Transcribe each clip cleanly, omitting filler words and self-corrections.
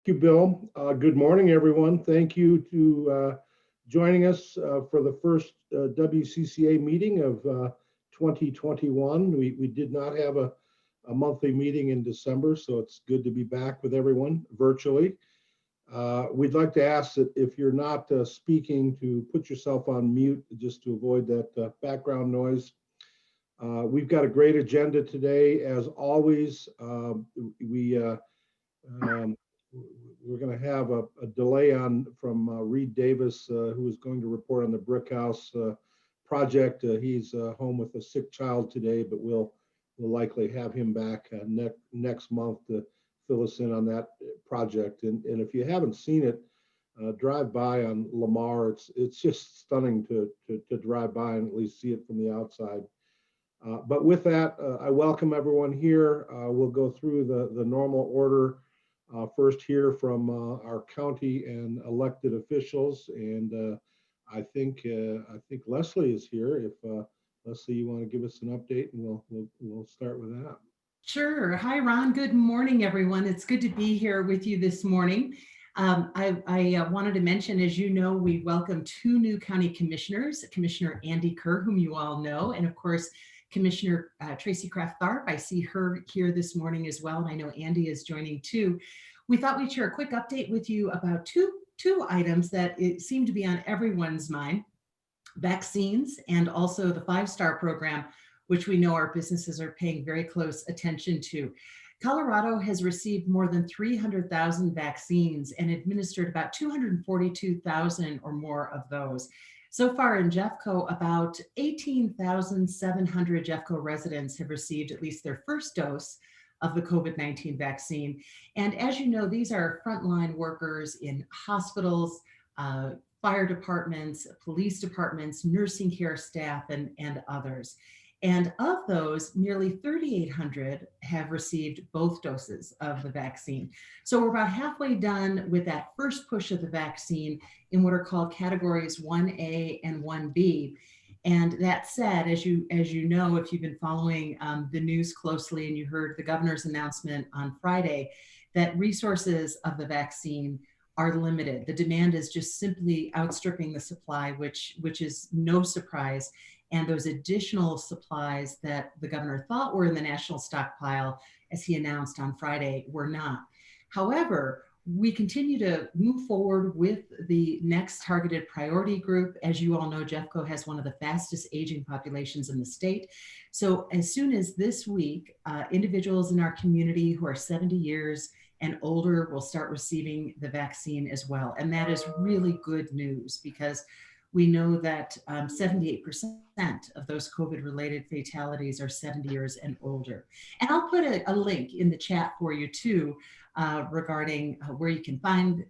Thank you, Bill. Good morning, everyone. Thank you to joining us for the first WCCA meeting of 2021. We did not have a monthly meeting in December, so it's good to be back with everyone virtually. We'd like to ask that if you're not speaking, to put yourself on mute just to avoid that background noise. We've got a great agenda today. As always, um, we're going to have a delay from Reed Davis, who is going to report on the brick house project. He's home with a sick child today, but we'll likely have him back next month to fill us in on that project. And if you haven't seen it, drive by on Lamar. It's just stunning to drive by and at least see it from the outside. But with that, I welcome everyone here. We'll go through the normal order. First hear from our county and elected officials, and I think Leslie is here. If Leslie, you want to give us an update, and we'll start with that. Sure. Hi, Ron. Good morning, everyone. It's good to be here with you this morning. I wanted to mention, as you know, we welcome two new county commissioners, Commissioner Andy Kerr, whom you all know, and of course, Commissioner Tracy Kraft-Tharp. I see her here this morning as well, and I know Andy is joining too. We thought we'd share a quick update with you about two items that seem to be on everyone's mind: vaccines and also the 5-star program, which we know our businesses are paying very close attention to. Colorado has received more than 300,000 vaccines and administered about 242,000 or more of those. So far in Jeffco, about 18,700 Jeffco residents have received at least their first dose of the COVID-19 vaccine. And as you know, these are frontline workers in hospitals, fire departments, police departments, nursing care staff, and others. And of those, nearly 3,800 have received both doses of the vaccine. So we're about halfway done with that first push of the vaccine in what are called categories 1A and 1B. And that said, as you know, if you've been following the news closely and you heard the governor's announcement on Friday, that resources of the vaccine are limited. The demand is just simply outstripping the supply, which is no surprise. And those additional supplies that the governor thought were in the national stockpile, as he announced on Friday, were not. However, we continue to move forward with the next targeted priority group. As you all know, Jeffco has one of the fastest aging populations in the state. So as soon as this week, individuals in our community who are 70 years and older will start receiving the vaccine as well. And that is really good news, because we know that 78% of those COVID-related fatalities are 70 years and older. And I'll put a link in the chat for you too, regarding where you can find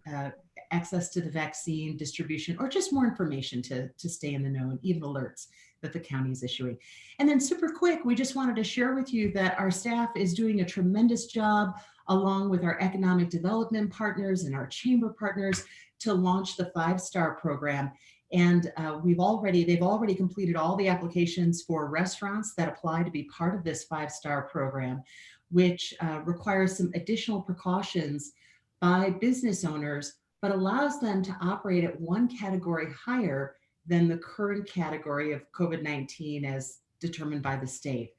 access to the vaccine distribution, or just more information to stay in the know, and even alerts that the county is issuing. And then super quick, we just wanted to share with you that our staff is doing a tremendous job, along with our economic development partners and our chamber partners, to launch the 5-star program. And they've already completed all the applications for restaurants that apply to be part of this 5-star program, which requires some additional precautions by business owners, but allows them to operate at one category higher than the current category of COVID-19 as determined by the state.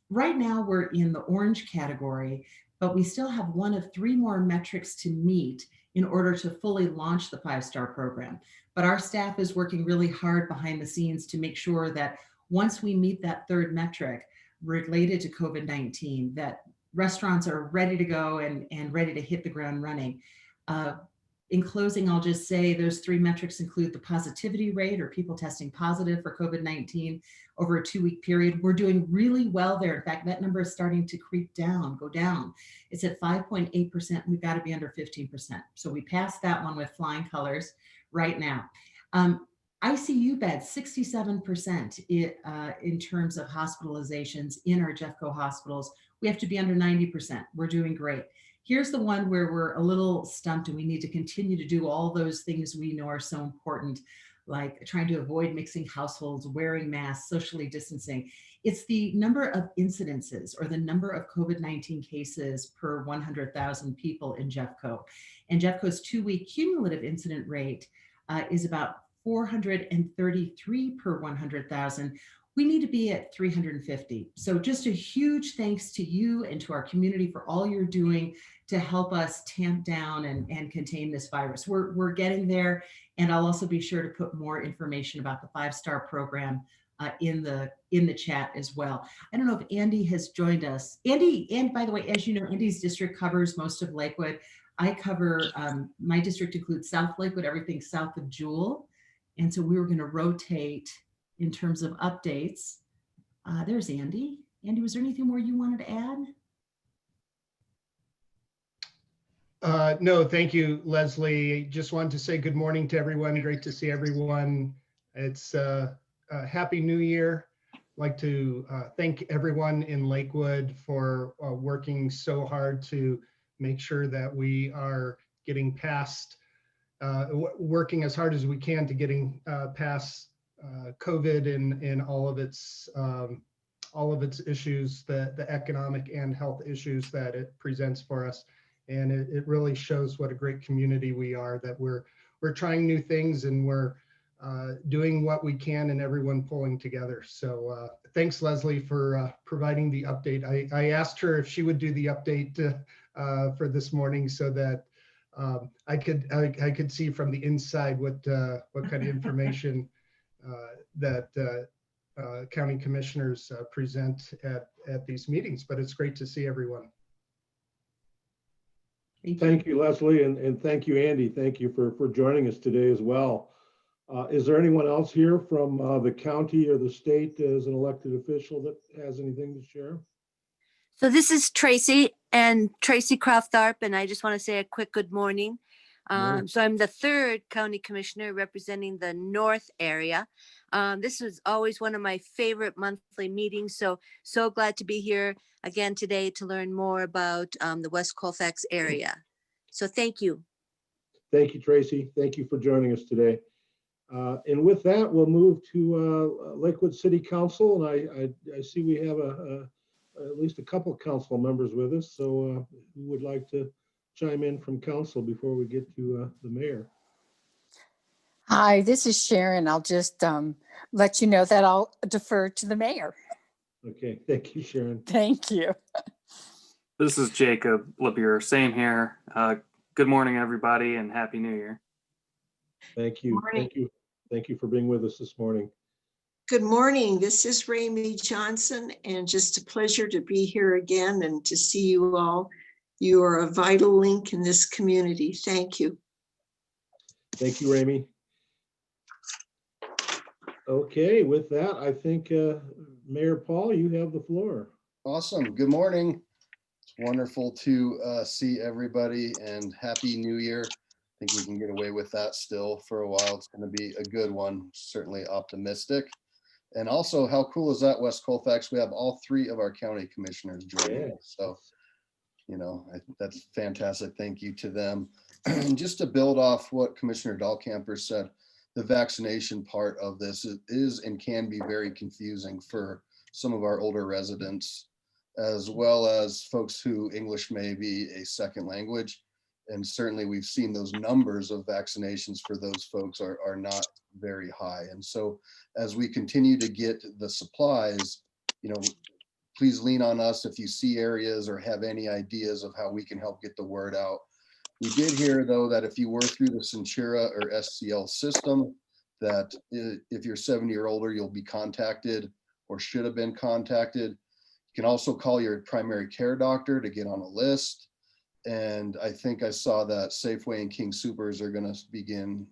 Right now, we're in the orange category, but we still have one of 3 more metrics to meet in order to fully launch the 5-star program. But our staff is working really hard behind the scenes to make sure that once we meet that 3rd metric related to COVID-19, that restaurants are ready to go and ready to hit the ground running. In closing, I'll just say those 3 metrics include the positivity rate, or people testing positive for COVID-19 over a 2-week period. We're doing really well there. In fact, that number is starting to go down. It's at 5.8%. We've got to be under 15%. So we passed that one with flying colors right now. ICU beds, 67% in terms of hospitalizations in our Jeffco hospitals. We have to be under 90%. We're doing great. Here's the one where we're a little stumped, and we need to continue to do all those things we know are so important. like trying to avoid mixing households, wearing masks, socially distancing. It's the number of incidences or the number of COVID-19 cases per 100,000 people in Jeffco. And Jeffco's 2-week cumulative incident rate is about 433 per 100,000. We need to be at 350. So just a huge thanks to you and to our community for all you're doing to help us tamp down and contain this virus. We're getting there. And I'll also be sure to put more information about the 5-star program in the chat as well. I don't know if Andy has joined us. Andy, and by the way, as you know, Andy's district covers most of Lakewood. I cover, my district includes South Lakewood, everything south of Jewel. And so we were going to rotate in terms of updates. There's Andy. Andy, was there anything more you wanted to add? No, thank you, Leslie. Just wanted to say good morning to everyone. Great to see everyone. It's a Happy New Year. I'd like to thank everyone in Lakewood for working so hard to make sure that we are getting past, working as hard as we can to getting past COVID and all of its issues, the economic and health issues that it presents for us. And it really shows what a great community we are, that we're trying new things and we're doing what we can and everyone pulling together. So thanks, Leslie, for providing the update. I asked her if she would do the update for this morning so that I could see from the inside what kind of information that county commissioners present at these meetings. But it's great to see everyone. Thank you, Leslie, and thank you, Andy. Thank you for joining us today as well. Is there anyone else here from the county or the state as an elected official that has anything to share? So this is Tracy Croft Aarp, and I just want to say a quick good morning. So I'm the 3rd county commissioner representing the North area. This is always one of my favorite monthly meetings. So glad to be here again today to learn more about the West Colfax area. So thank you. Thank you, Tracy. Thank you for joining us today. And with that, we'll move to Lakewood City Council. And I see we have at least a couple of council members with us. So who would like to chime in from council before we get to the mayor? Hi, this is Sharon. I'll just let you know that I'll defer to the mayor. Okay, thank you, Sharon. Thank you. This is Jacob LeBure. Same here. Good morning, everybody, and Happy New Year. Thank you. Morning. Thank you. Thank you for being with us this morning. Good morning. This is Ramey Johnson, and just a pleasure to be here again and to see you all. You are a vital link in this community. Thank you. Thank you, Ramey. Okay, with that, I think Mayor Paul, you have the floor. Awesome. Good morning. It's wonderful to see everybody, and Happy New Year. I think we can get away with that still for a while. It's going to be a good one, certainly optimistic. And also, how cool is that, West Colfax? We have all 3 of our county commissioners joining us. So, you know, that's fantastic. Thank you to them. And just to build off what Commissioner Dahlkamper said, the vaccination part of this is and can be very confusing for some of our older residents, as well as folks who English may be a second language. And certainly we've seen those numbers of vaccinations for those folks are not very high. And so as we continue to get the supplies, you know, please lean on us if you see areas or have any ideas of how we can help get the word out. We did hear, though, that if you were through the Seigneur or SCL system, that if you're 70 or older, you'll be contacted or should have been contacted. You can also call your primary care doctor to get on a list. And I think I saw that Safeway and King Soopers are going to begin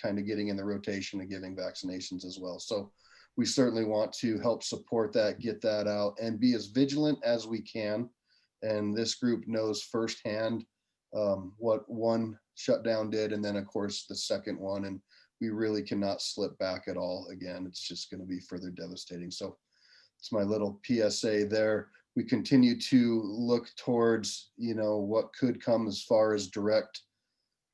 kind of getting in the rotation of giving vaccinations as well. So we certainly want to help support that, get that out, and be as vigilant as we can. And this group knows firsthand what one shutdown did, and then of course the second one, and we really cannot slip back at all again. It's just going to be further devastating. So it's my little PSA there. We continue to look towards, you know, what could come as far as direct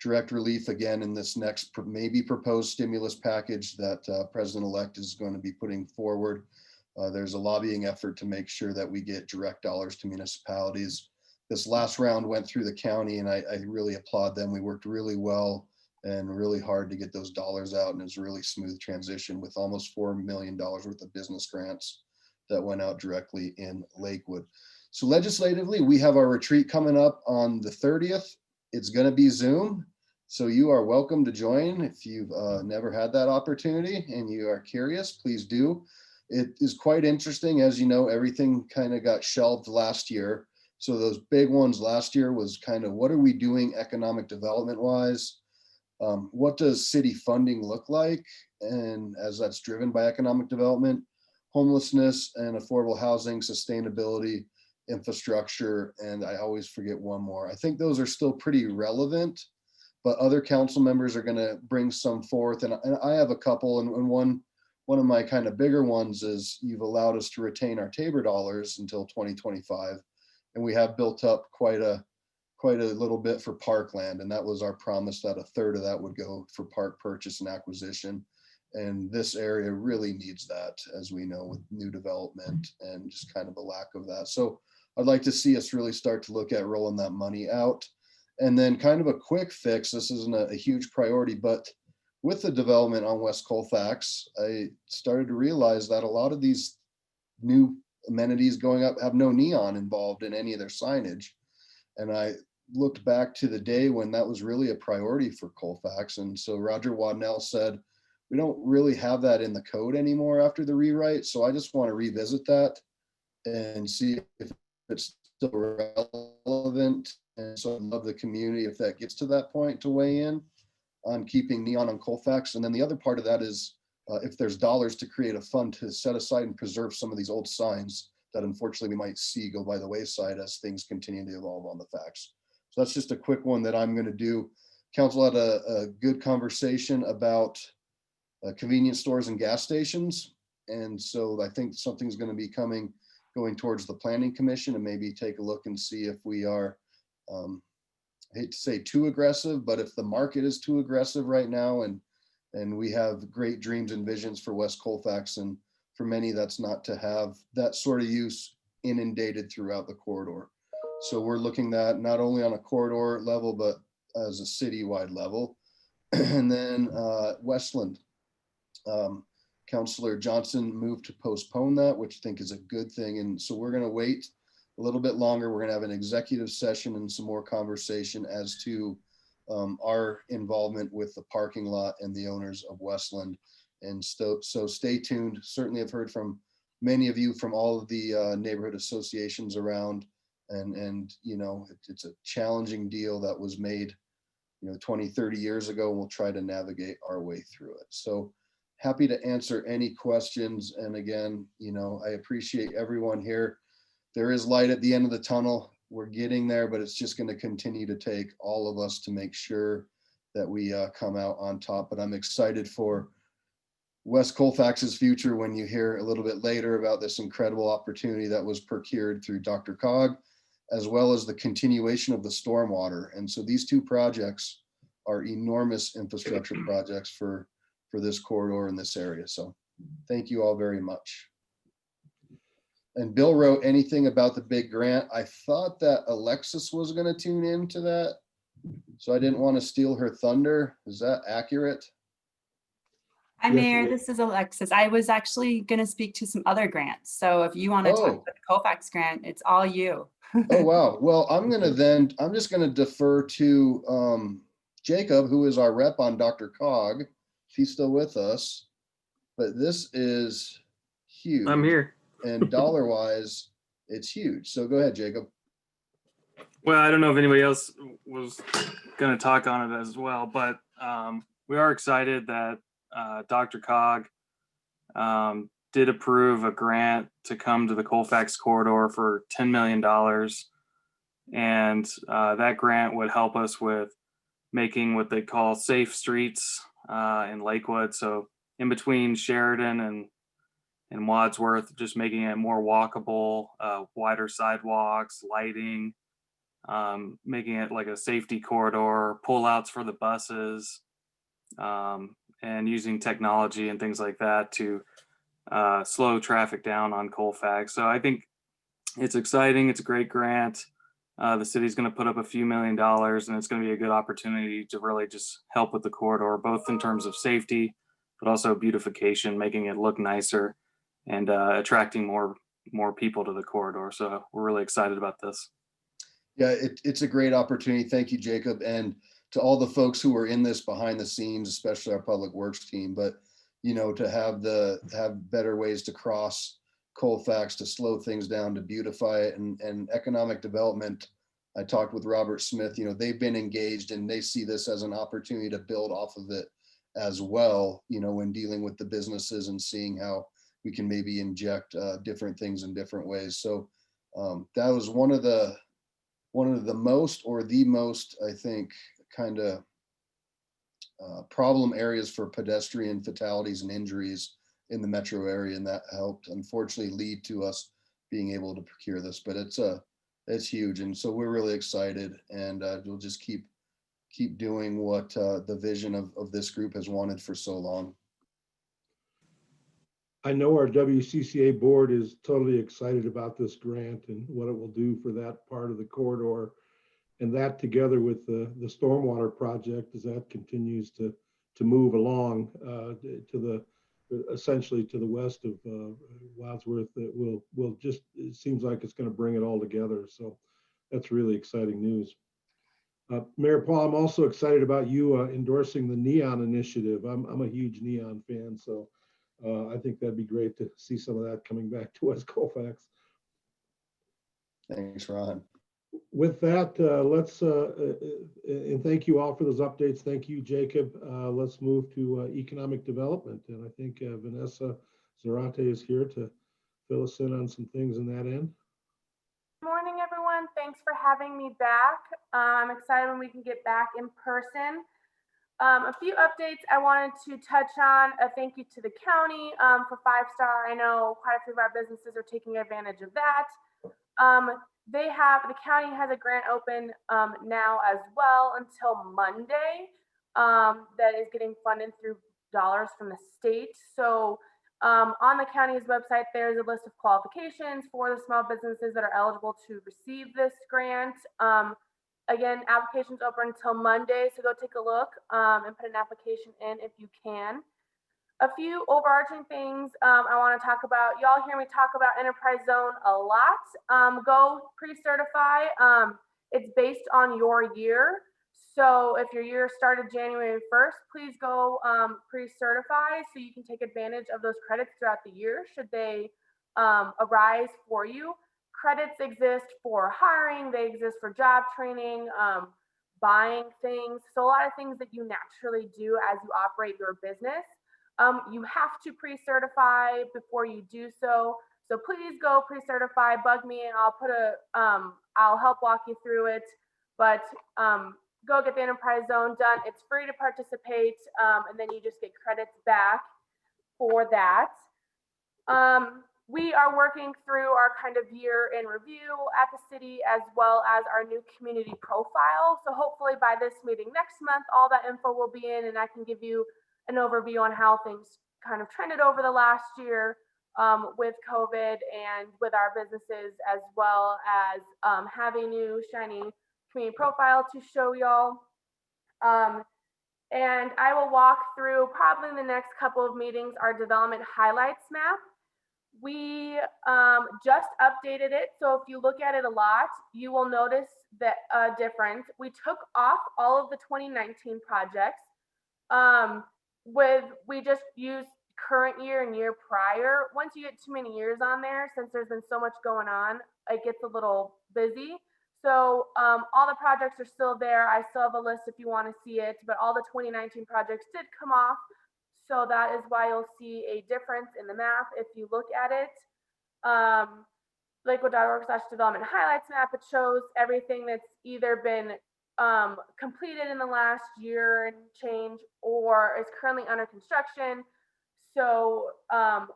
direct relief again in this next maybe proposed stimulus package that President-elect is going to be putting forward. There's a lobbying effort to make sure that we get direct dollars to municipalities. This last round went through the county, and I really applaud them. We worked really well and really hard to get those dollars out, and it was a really smooth transition with almost $4 million worth of business grants that went out directly in Lakewood. So legislatively, we have our retreat coming up on the 30th. It's going to be Zoom, so you are welcome to join. If you've never had that opportunity and you are curious, please do. It is quite interesting. As you know, everything kind of got shelved last year. So those big ones last year was kind of, what are we doing economic development wise? What does city funding look like? And as that's driven by economic development, homelessness and affordable housing, sustainability, infrastructure, and I always forget one more. I think those are still pretty relevant, but other council members are going to bring some forth. And I have a couple, and one of my kind of bigger ones is you've allowed us to retain our Tabor dollars until 2025. And we have built up quite a little bit for parkland. And that was our promise that a third of that would go for park purchase and acquisition. And this area really needs that, as we know, with new development and just kind of a lack of that. So I'd like to see us really start to look at rolling that money out. And then kind of a quick fix. This isn't a huge priority, but with the development on West Colfax, I started to realize that a lot of these new amenities going up have no neon involved in any of their signage. And I looked back to the day when that was really a priority for Colfax. And so Roger Wadnell said, we don't really have that in the code anymore after the rewrite. So I just want to revisit that and see if it's still relevant. And so I'd love the community, if that gets to that point, to weigh in on keeping neon on Colfax. And then the other part of that is if there's dollars to create a fund to set aside and preserve some of these old signs that unfortunately we might see go by the wayside as things continue to evolve on the facts. So that's just a quick one that I'm going to do. Council had a good conversation about convenience stores and gas stations. And so I think something's going to be going towards the planning commission, and maybe take a look and see if we are, I hate to say too aggressive, but if the market is too aggressive right now, and we have great dreams and visions for West Colfax, and for many that's not to have that sort of use inundated throughout the corridor. So we're looking at not only on a corridor level, but as a citywide level. And then Westland, Councillor Johnson moved to postpone that, which I think is a good thing. And so we're going to wait a little bit longer. We're going to have an executive session and some more conversation as to our involvement with the parking lot and the owners of Westland. And so stay tuned. Certainly I've heard from many of you from all of the neighborhood associations around, and you know, it's a challenging deal that was made, 20, 30 years ago, and we'll try to navigate our way through it. So happy to answer any questions. And again, I appreciate everyone here. There is light at the end of the tunnel. We're getting there, but it's just going to continue to take all of us to make sure that we come out on top. But I'm excited for West Colfax's future when you hear a little bit later about this incredible opportunity that was procured through DRCOG, as well as the continuation of the stormwater. And so these two projects are enormous infrastructure projects for this corridor in this area. So thank you all very much. And Bill wrote anything about the big grant. I thought that Alexis was going to tune into that, so I didn't want to steal her thunder. Is that accurate? Hi, Yes, Mayor. it This is Alexis. I was actually going to speak to some other grants. So if you want to talk about the Colfax grant, it's all you. Oh, wow. Well, I'm just going to defer to Jacob, who is our rep on DRCOG. He's still with us, but this is huge. I'm here. And dollar wise, it's huge. So go ahead, Jacob. Well, I don't know if anybody else was going to talk on it as well, but we are excited that DRCOG did approve a grant to come to the Colfax corridor for $10 million. And that grant would help us with making what they call safe streets in Lakewood. So in between Sheridan and Wadsworth, just making it more walkable, wider sidewalks, lighting, making it like a safety corridor, pullouts for the buses, and using technology and things like that to slow traffic down on Colfax. So I think it's exciting. It's a great grant. The city's going to put up a few $1 million, and it's going to be a good opportunity to really just help with the corridor, both in terms of safety, but also beautification, making it look nicer and attracting more people to the corridor. So we're really excited about this. Yeah, it's a great opportunity. Thank you, Jacob. And to all the folks who are in this behind the scenes, especially our public works team, but you know, to have better ways to cross Colfax, to slow things down, to beautify it, and economic development. I talked with Robert Smith, you know, they've been engaged and they see this as an opportunity to build off of it as well, you know, when dealing with the businesses and seeing how we can maybe inject different things in different ways. So that was one of the most, or the most, I think, kind of problem areas for pedestrian fatalities and injuries in the metro area, and that helped unfortunately lead to us being able to procure this. But it's huge, and so we're really excited, and we'll just keep doing what the vision of this group has wanted for so long. I know our WCCA board is totally excited about this grant and what it will do for that part of the corridor, and that together with the stormwater project, as that continues to move along essentially to the west of Wadsworth, that will just, it seems like it's going to bring it all together. So that's really exciting news. Mayor Paul, I'm also excited about you endorsing the Neon Initiative. I'm a huge Neon fan, so I think that'd be great to see some of that coming back to West Colfax. Thanks, Ron. With that, let's, and thank you all for those updates. Thank you, Jacob. Let's move to economic development. And I think Vanessa Zarate is here to fill us in on some things in that end. Good morning, everyone. Thanks for having me back. I'm excited when we can get back in person. A few updates I wanted to touch on. A thank you to the county for 5-star. I know quite a few of our businesses are taking advantage of that. The county has a grant open now as well until Monday that is getting funded through dollars from the state. So on the county's website, there's a list of qualifications for the small businesses that are eligible to receive this grant. Again, applications open until Monday, so go take a look and put an application in if you can. A few overarching things I want to talk about. Y'all hear me talk about Enterprise Zone a lot. Go pre-certify. It's based on your year. So if your year started January 1st, please go pre-certify so you can take advantage of those credits throughout the year should they arise for you. Credits exist for hiring, they exist for job training, buying things. So a lot of things that you naturally do as you operate your business. You have to pre-certify before you do so. So please go pre-certify, bug me, and I'll help walk you through it. But go get the Enterprise Zone done. It's free to participate, and then you just get credits back for that. We are working through our kind of year in review at the city, as well as our new community profile. So hopefully by this meeting next month, all that info will be in, and I can give you an overview on how things kind of trended over the last year with COVID and with our businesses, as well as having a new shiny community profile to show y'all. And I will walk through probably in the next couple of meetings our development highlights map. We just updated it, so if you look at it a lot, you will notice that difference. We took off all of the 2019 projects. We just used current year and year prior. Once you get too many years on there, since there's been so much going on, it gets a little busy. So all the projects are still there. I still have a list if you want to see it, but all the 2019 projects did come off. So that is why you'll see a difference in the map if you look at it. Lakewood.org/development highlights map. It shows everything that's either been completed in the last year and change or is currently under construction. So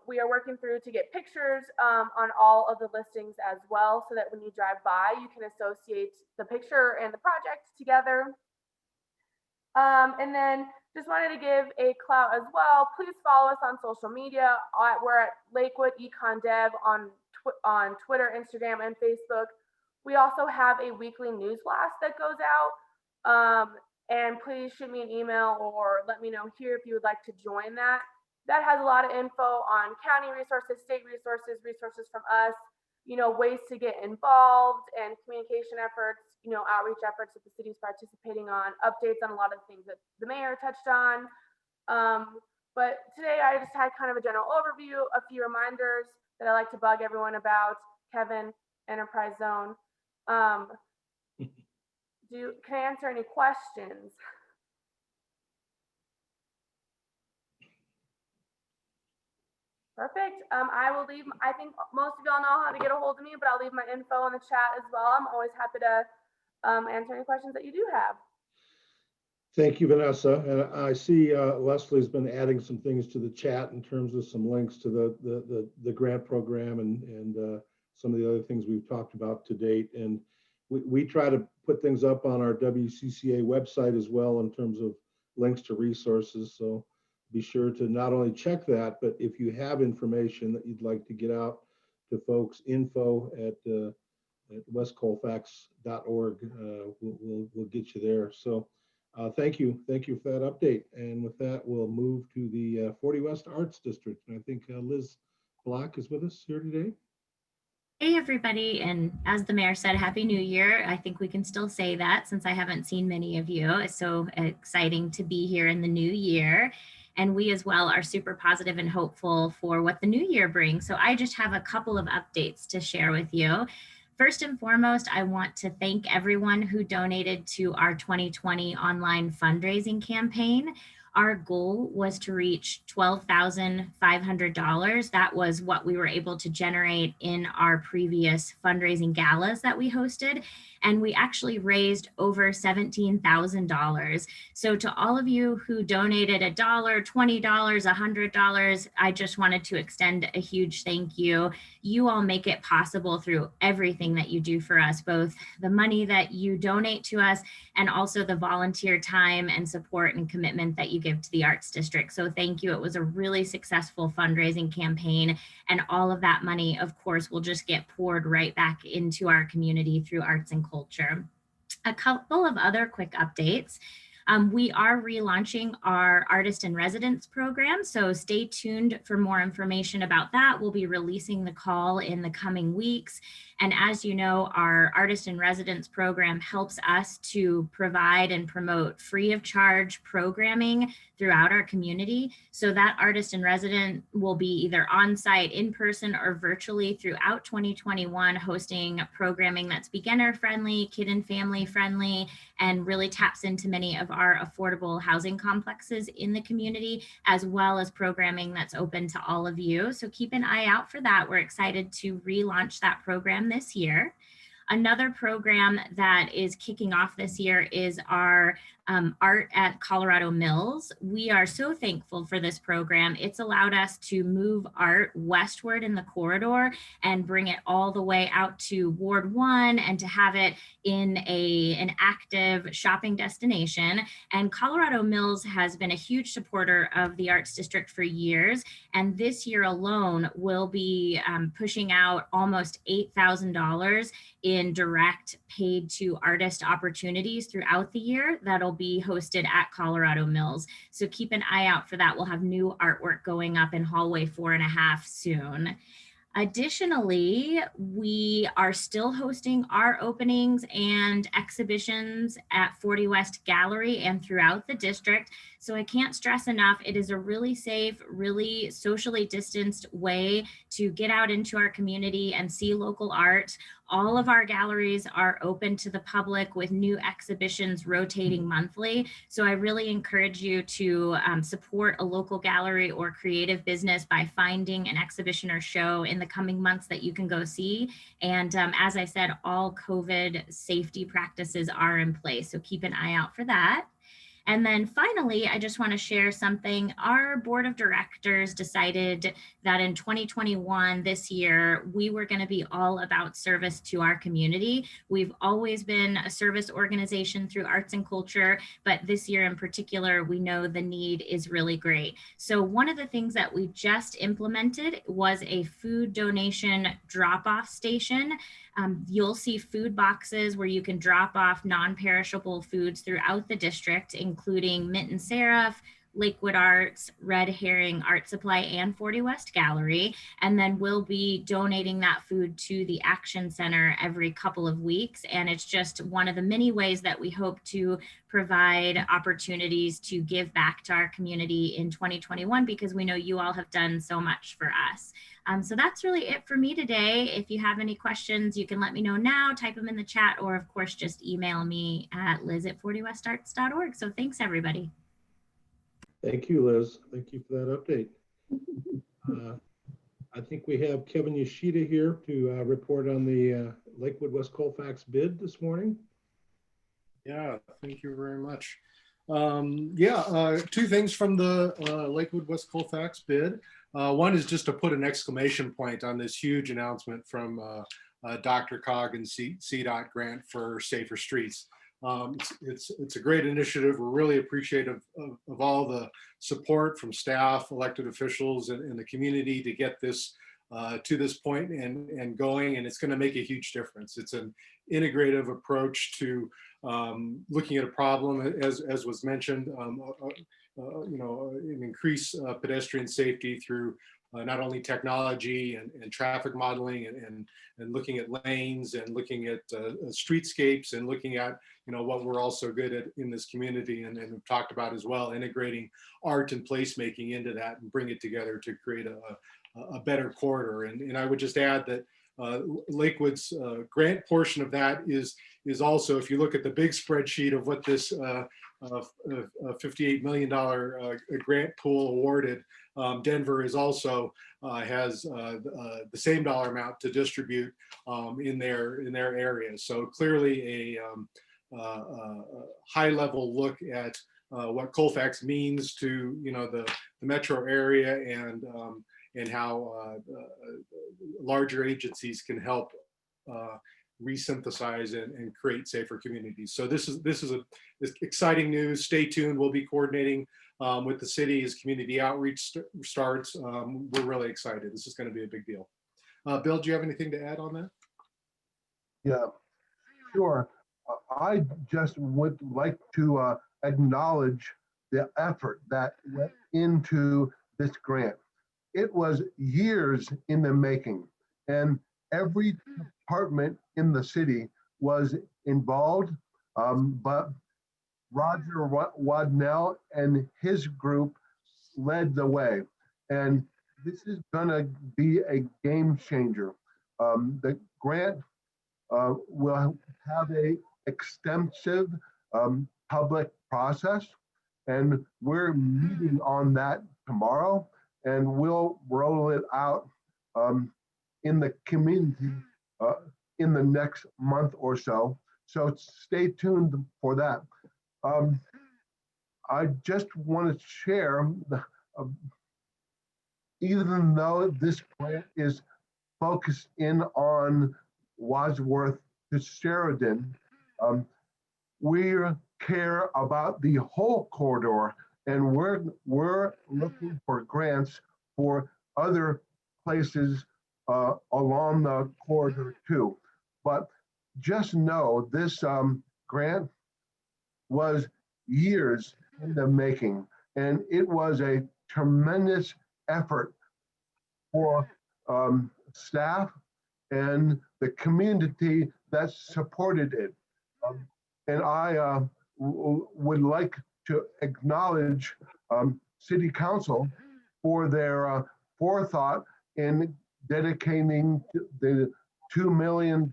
we are working through to get pictures on all of the listings as well, so that when you drive by, you can associate the picture and the project together. And then just wanted to give a clout as well. Please follow us on social media. We're at Lakewood Econ Dev on Twitter, Instagram, and Facebook. We also have a weekly news blast that goes out. And please shoot me an email or let me know here if you would like to join that. That has a lot of info on county resources, state resources, resources from us, ways to get involved and communication efforts, outreach efforts that the city's participating on, updates on a lot of things that the mayor touched on. But today I just had kind of a general overview, a few reminders that I like to bug everyone about. Kevin, Enterprise Zone. Can I answer any questions? Perfect. I will leave, I think most of y'all know how to get a hold of me, but I'll leave my info in the chat as well. I'm always happy to answer any questions that you do have. Thank you, Vanessa. And I see Leslie's been adding some things to the chat in terms of some links to the grant program and some of the other things we've talked about to date. And we try to put things up on our WCCA website as well in terms of links to resources. So be sure to not only check that, but if you have information that you'd like to get out to folks, info at westcolfax.org, we'll get you there. So thank you for that update. And with that, we'll move to the 40 West Arts District. And I think Liz Block is with us here today. Hey everybody, and as the mayor said, Happy New Year. I think we can still say that since I haven't seen many of you. It's so exciting to be here in the new year. And we as well are super positive and hopeful for what the new year brings. So I just have a couple of updates to share with you. First and foremost, I want to thank everyone who donated to our 2020 online fundraising campaign. Our goal was to reach $12,500. That was what we were able to generate in our previous fundraising galas that we hosted. And we actually raised over $17,000. So to all of you who donated $1, $20, $100, I just wanted to extend a huge thank you. You all make it possible through everything that you do for us, both the money that you donate to us and also the volunteer time and support and commitment that you give to the Arts District. So thank you. It was a really successful fundraising campaign, and all of that money, of course, will just get poured right back into our community through arts and culture. A couple of other quick updates. We are relaunching our Artist in Residence program, so stay tuned for more information about that. We'll be releasing the call in the coming weeks. And as you know, our Artist in Residence program helps us to provide and promote free of charge programming throughout our community. So that Artist in Residence will be either on site, in person, or virtually throughout 2021, hosting programming that's beginner friendly, kid and family friendly, and really taps into many of our affordable housing complexes in the community, as well as programming that's open to all of you. So keep an eye out for that. We're excited to relaunch that program this year. Another program that is kicking off this year is our Art at Colorado Mills. We are so thankful for this program. It's allowed us to move art westward in the corridor and bring it all the way out to Ward 1 and to have it in an active shopping destination. And Colorado Mills has been a huge supporter of the Arts District for years. And this year alone, we'll be pushing out almost $8,000 in direct paid to artist opportunities throughout the year that'll be hosted at Colorado Mills. So keep an eye out for that. We'll have new artwork going up in hallway 4.5 soon. Additionally, we are still hosting our openings and exhibitions at 40 West Gallery and throughout the district. So I can't stress enough, it is a really safe, really socially distanced way to get out into our community and see local art. All of our galleries are open to the public with new exhibitions rotating monthly. So I really encourage you to support a local gallery or creative business by finding an exhibition or show in the coming months that you can go see. And as I said, all COVID safety practices are in place. So keep an eye out for that. And then finally, I just want to share something. Our board of directors decided that in 2021, this year, we were going to be all about service to our community. We've always been a service organization through arts and culture, but this year in particular, we know the need is really great. So one of the things that we just implemented was a food donation drop-off station. You'll see food boxes where you can drop off non-perishable foods throughout the district, including Mint and Seraph, Lakewood Arts, Red Herring Art Supply, and 40 West Gallery. And then we'll be donating that food to the Action Center every couple of weeks. And it's just one of the many ways that we hope to provide opportunities to give back to our community in 2021, because we know you all have done so much for us. So that's really it for me today. If you have any questions, you can let me know now, type them in the chat, or of course, just email me at liz@40westarts.org. So thanks, everybody. Thank you, Liz. Thank you for that update. I think we have Kevin Yoshida here to report on the Lakewood West Colfax bid this morning. Yeah, thank you very much. Two things from the Lakewood West Colfax bid. One is just to put an exclamation point on this huge announcement from Dr. Cog and CDOT grant for safer streets. It's a great initiative. We're really appreciative of all the support from staff, elected officials, and the community to get this to this point and going, and it's going to make a huge difference. It's an integrative approach to looking at a problem, as was mentioned, increase pedestrian safety through not only technology and traffic modeling and looking at lanes and looking at streetscapes and looking at what we're also good at in this community and we've talked about as well, integrating art and placemaking into that and bring it together to create a better corridor. And I would just add that Lakewood's grant portion of that is also, if you look at the big spreadsheet of what this $58 million grant pool awarded, Denver is also has the same dollar amount to distribute in their area. So clearly a high level look at what Colfax means to the metro area and how larger agencies can help resynthesize and create safer communities. So this is exciting news. Stay tuned. We'll be coordinating with the city as community outreach starts. We're really excited. This is going to be a big deal. Bill, do you have anything to add on that? Yeah, sure. I just would like to acknowledge the effort that went into this grant. It was years in the making, and every department in the city was involved, but Roger Wadnell and his group led the way. And this is gonna be a game changer. The grant will have a extensive public process, and we're meeting on that tomorrow, and we'll roll it out in the community in the next month or so. So stay tuned for that. I just want to share, even though this grant is focused in on Wadsworth to Sheridan, we care about the whole corridor, and we're looking for grants for other places along the corridor too. But just know this grant was years in the making, and it was a tremendous effort for staff and the community that supported it. And I would like to acknowledge City Council for their forethought in dedicating the $2 million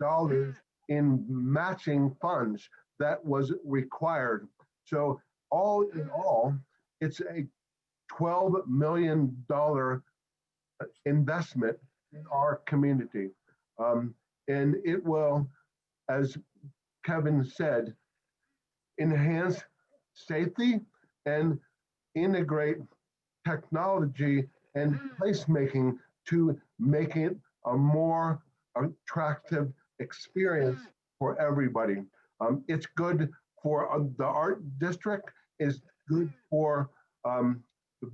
in matching funds that was required. So all in all, it's a $12 million investment in our community. And it will, as Kevin said, enhance safety and integrate technology and placemaking to make it a more attractive experience for everybody. It's good for the art district, it's good for the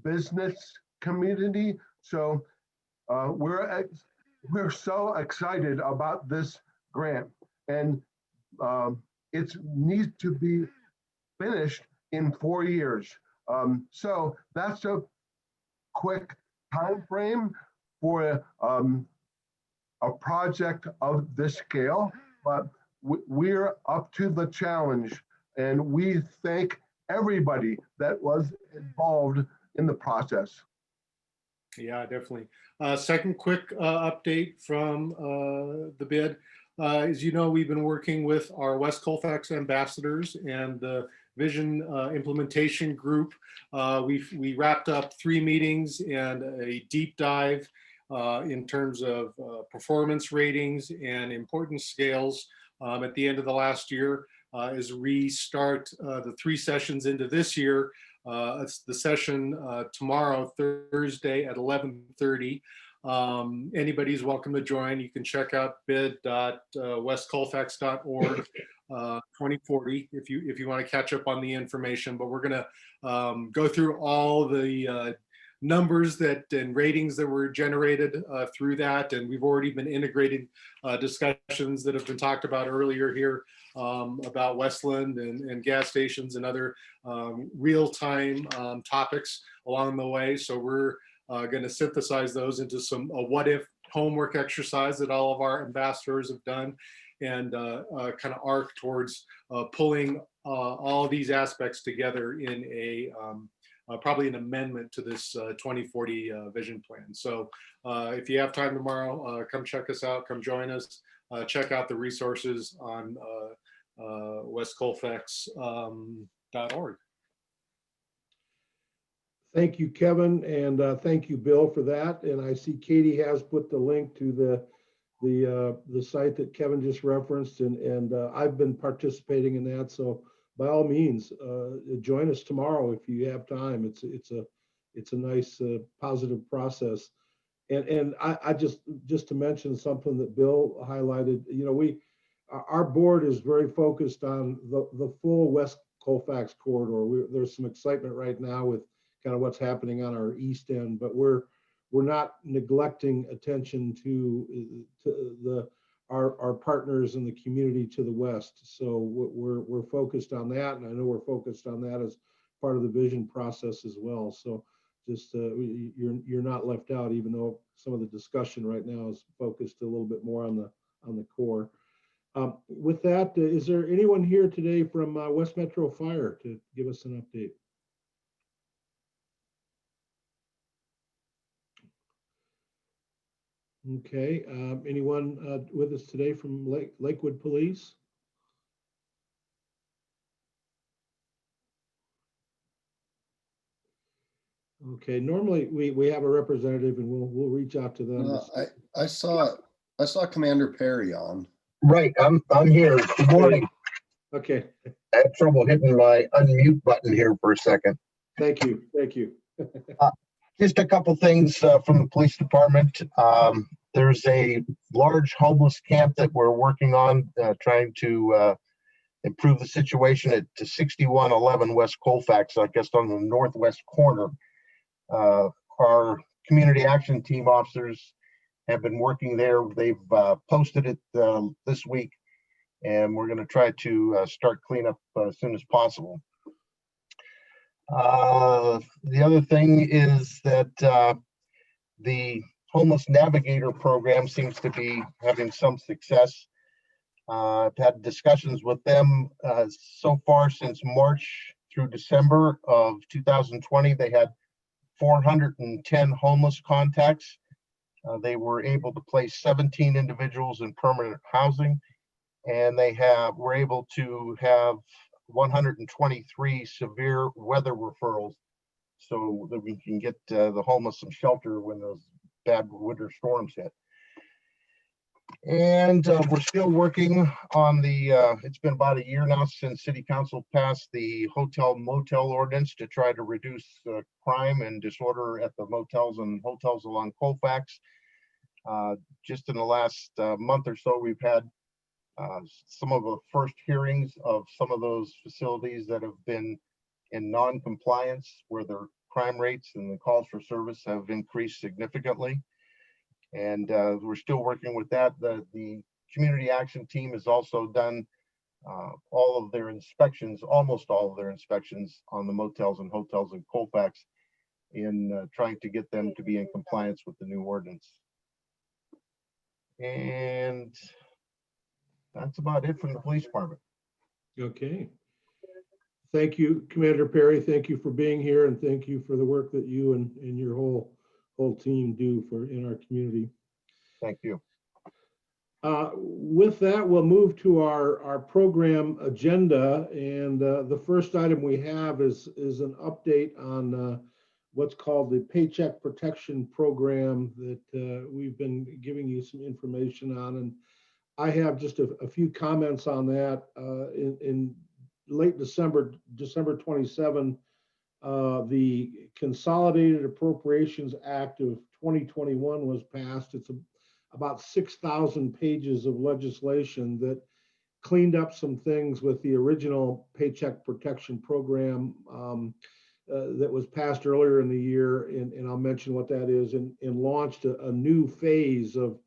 business community. So we're so excited about this grant, and it needs to be finished in 4 years. So that's a quick time frame for a project of this scale, but we're up to the challenge, and we thank everybody that was involved in the process. Yeah, definitely. Second quick update from the bid. As you know, we've been working with our West Colfax ambassadors and the Vision Implementation Group. We wrapped up 3 meetings and a deep dive in terms of performance ratings and importance scales at the end of the last year. As we start the 3 sessions into this year, it's the session tomorrow, Thursday at 11:30. Anybody's welcome to join. You can check out bid.westcolfax.org 2040 if you want to catch up on the information. But we're going to go through all the numbers and ratings that were generated through that, and we've already been integrating discussions that have been talked about earlier here about Westland and gas stations and other real-time topics along the way. So we're going to synthesize those into a what-if homework exercise that all of our ambassadors have done, and kind of arc towards pulling all these aspects together in probably an amendment to this 2040 vision plan. So if you have time tomorrow, come check us out, come join us, check out the resources on westcolfax.org. Thank you, Kevin, and thank you, Bill, for that. And I see Katy has put the link to the site that Kevin just referenced, and I've been participating in that. So by all means, join us tomorrow if you have time. It's a nice positive process. And I just to mention something that Bill highlighted, you know, our board is very focused on the full West Colfax corridor. There's some excitement right now with kind of what's happening on our east end, but we're not neglecting attention to our partners in the community to the west. So we're focused on that, and I know we're focused on that as part of the vision process as well. So just you're not left out, even though some of the discussion right now is focused a little bit more on the core. With that, is there anyone here today from West Metro Fire to give us an update? Okay, anyone with us today from Lakewood Police? Okay, normally we have a representative, and we'll reach out to them. I saw Commander Perry on. Right, I'm here. Good morning. Okay. I had trouble hitting my unmute button here for a second. Thank you. Just a couple things from the police department. There's a large homeless camp that we're working on, trying to improve the situation at 6111 West Colfax, I guess on the northwest corner. Our community action team officers have been working there. They've posted it this week, and we're going to try to start cleanup as soon as possible. The other thing is that the Homeless Navigator program seems to be having some success. I've had discussions with them so far since March through December of 2020. They had 410 homeless contacts. They were able to place 17 individuals in permanent housing, and were able to have 123 severe weather referrals so that we can get the homeless some shelter when those bad winter storms hit. And we're still working on the, it's been about a year now since City Council passed the hotel motel ordinance to try to reduce crime and disorder at the motels and hotels along Colfax. Just in the last month or so, we've had some of the first hearings of some of those facilities that have been in non-compliance, where their crime rates and the calls for service have increased significantly. And we're still working with that. The community action team has also done all of their inspections, almost all of their inspections on the motels and hotels in Colfax, in trying to get them to be in compliance with the new ordinance. And that's about it from the police department. Okay. Thank you, Commander Perry. Thank you for being here, and thank you for the work that you and your whole team do in our community. Thank you. With that, we'll move to our program agenda, and the first item we have is an update on what's called the Paycheck Protection Program that we've been giving you some information on. And I have just a few comments on that. In late December 27, the Consolidated Appropriations Act of 2021 was passed. It's about 6,000 pages of legislation that cleaned up some things with the original Paycheck Protection Program that was passed earlier in the year, and I'll mention what that is, and launched a new phase of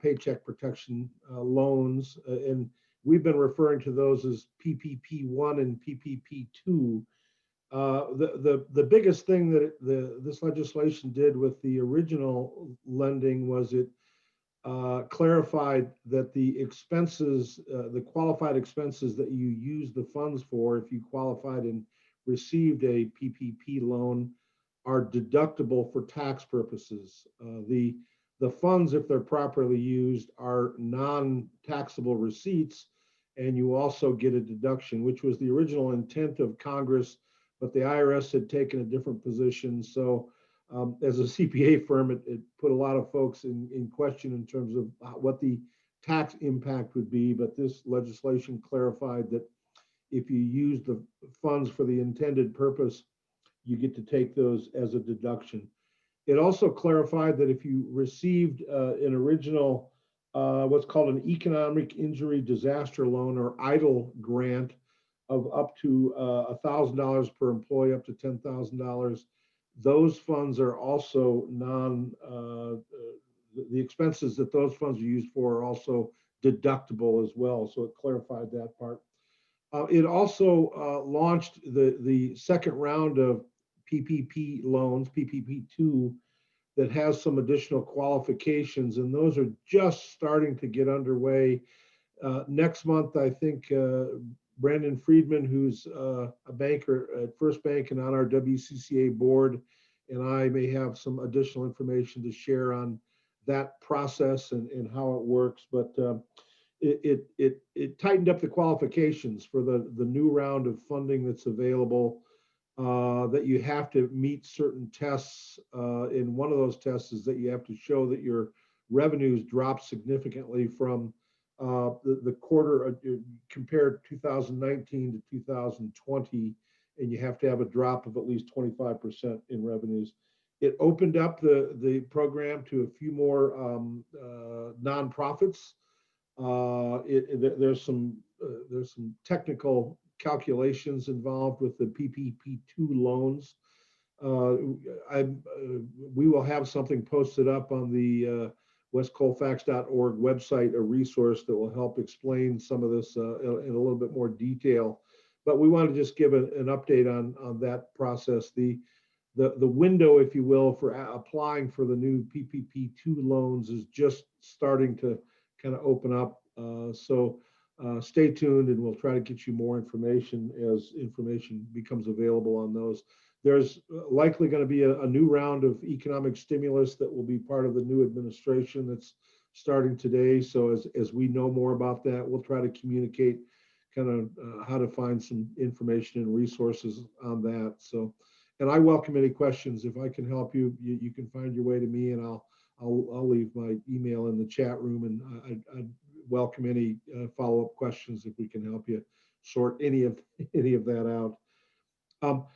paycheck protection loans, and we've been referring to those as PPP1 and PPP2. The biggest thing that this legislation did with the original lending was it clarified that the expenses, the qualified expenses that you use the funds for, if you qualified and received a PPP loan, are deductible for tax purposes. The funds, if they're properly used, are non-taxable receipts, and you also get a deduction, which was the original intent of Congress, but the IRS had taken a different position. So as a CPA firm, it put a lot of folks in question in terms of what the tax impact would be, but this legislation clarified that if you use the funds for the intended purpose, you get to take those as a deduction. It also clarified that if you received an original, what's called an economic injury disaster loan or EIDL grant of up to $1,000 per employee, up to $10,000, those funds are also the expenses that those funds are used for are also deductible as well. So it clarified that part. It also launched the second round of PPP loans, PPP2, that has some additional qualifications, and those are just starting to get underway. Next month, I think Brandon Friedman, who's a banker at First Bank and on our WCCA board, and I may have some additional information to share on that process and how it works. But it tightened up the qualifications for the new round of funding that's available, that you have to meet certain tests. And one of those tests is that you have to show that your revenues dropped significantly from the quarter compared 2019 to 2020, and you have to have a drop of at least 25% in revenues. It opened up the program to a few more nonprofits. There's some technical calculations involved with the PPP2 loans. We will have something posted up on the westcolfax.org website, a resource that will help explain some of this in a little bit more detail. But we want to just give an update on that process. The window, if you will, for applying for the new PPP2 loans is just starting to kind of open up. So stay tuned, and we'll try to get you more information as information becomes available on those. There's likely going to be a new round of economic stimulus that will be part of the new administration that's starting today. So as we know more about that, we'll try to communicate kind of how to find some information and resources on that. So, and I welcome any questions. If I can help you, you can find your way to me, and I'll leave my email in the chat room, and I'd welcome any follow-up questions if we can help you sort any of that out.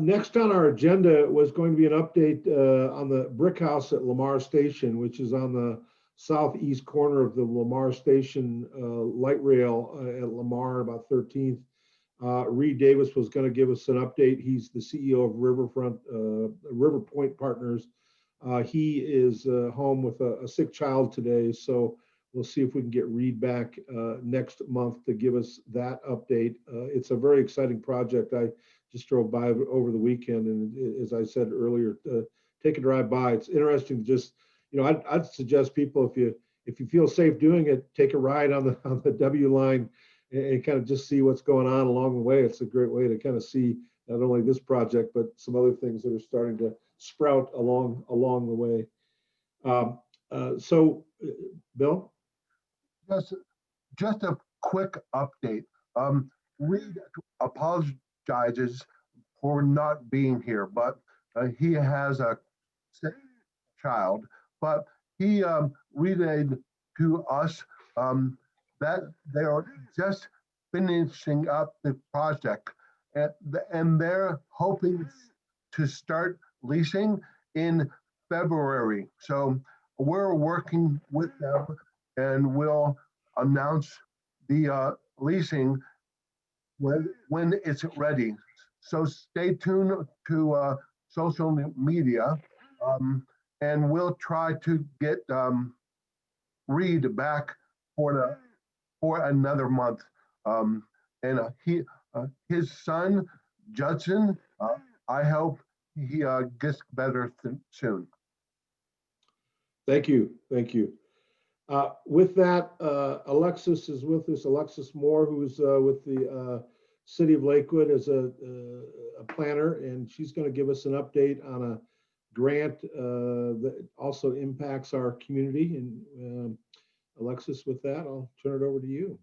Next on our agenda was going to be an update on the brick house at Lamar Station, which is on the southeast corner of the Lamar Station light rail at Lamar, about 13th. Reed Davis was going to give us an update. He's the CEO of River Point Partners. He is home with a sick child today, so we'll see if we can get Reed back next month to give us that update. It's a very exciting project. I just drove by over the weekend, and as I said earlier, take a drive by. It's interesting. Just, you know, I'd suggest people, if you feel safe doing it, take a ride on the W line and kind of just see what's going on along the way. It's a great way to kind of see not only this project, but some other things that are starting to sprout along the way. So, Bill? Just a quick update. Reed apologizes for not being here, but he has a sick child. But he relayed to us that they are just finishing up the project, and they're hoping to start leasing in February. So we're working with them, and we'll announce the leasing when it's ready. So stay tuned to social media, and we'll try to get Reed back for another month. And his son Judson, I hope he gets better soon. Thank you. With that, Alexis is with us. Alexis Moore, who's with the City of Lakewood as a planner, and she's going to give us an update on a grant that also impacts our community. And Alexis, with that, I'll turn it over to you.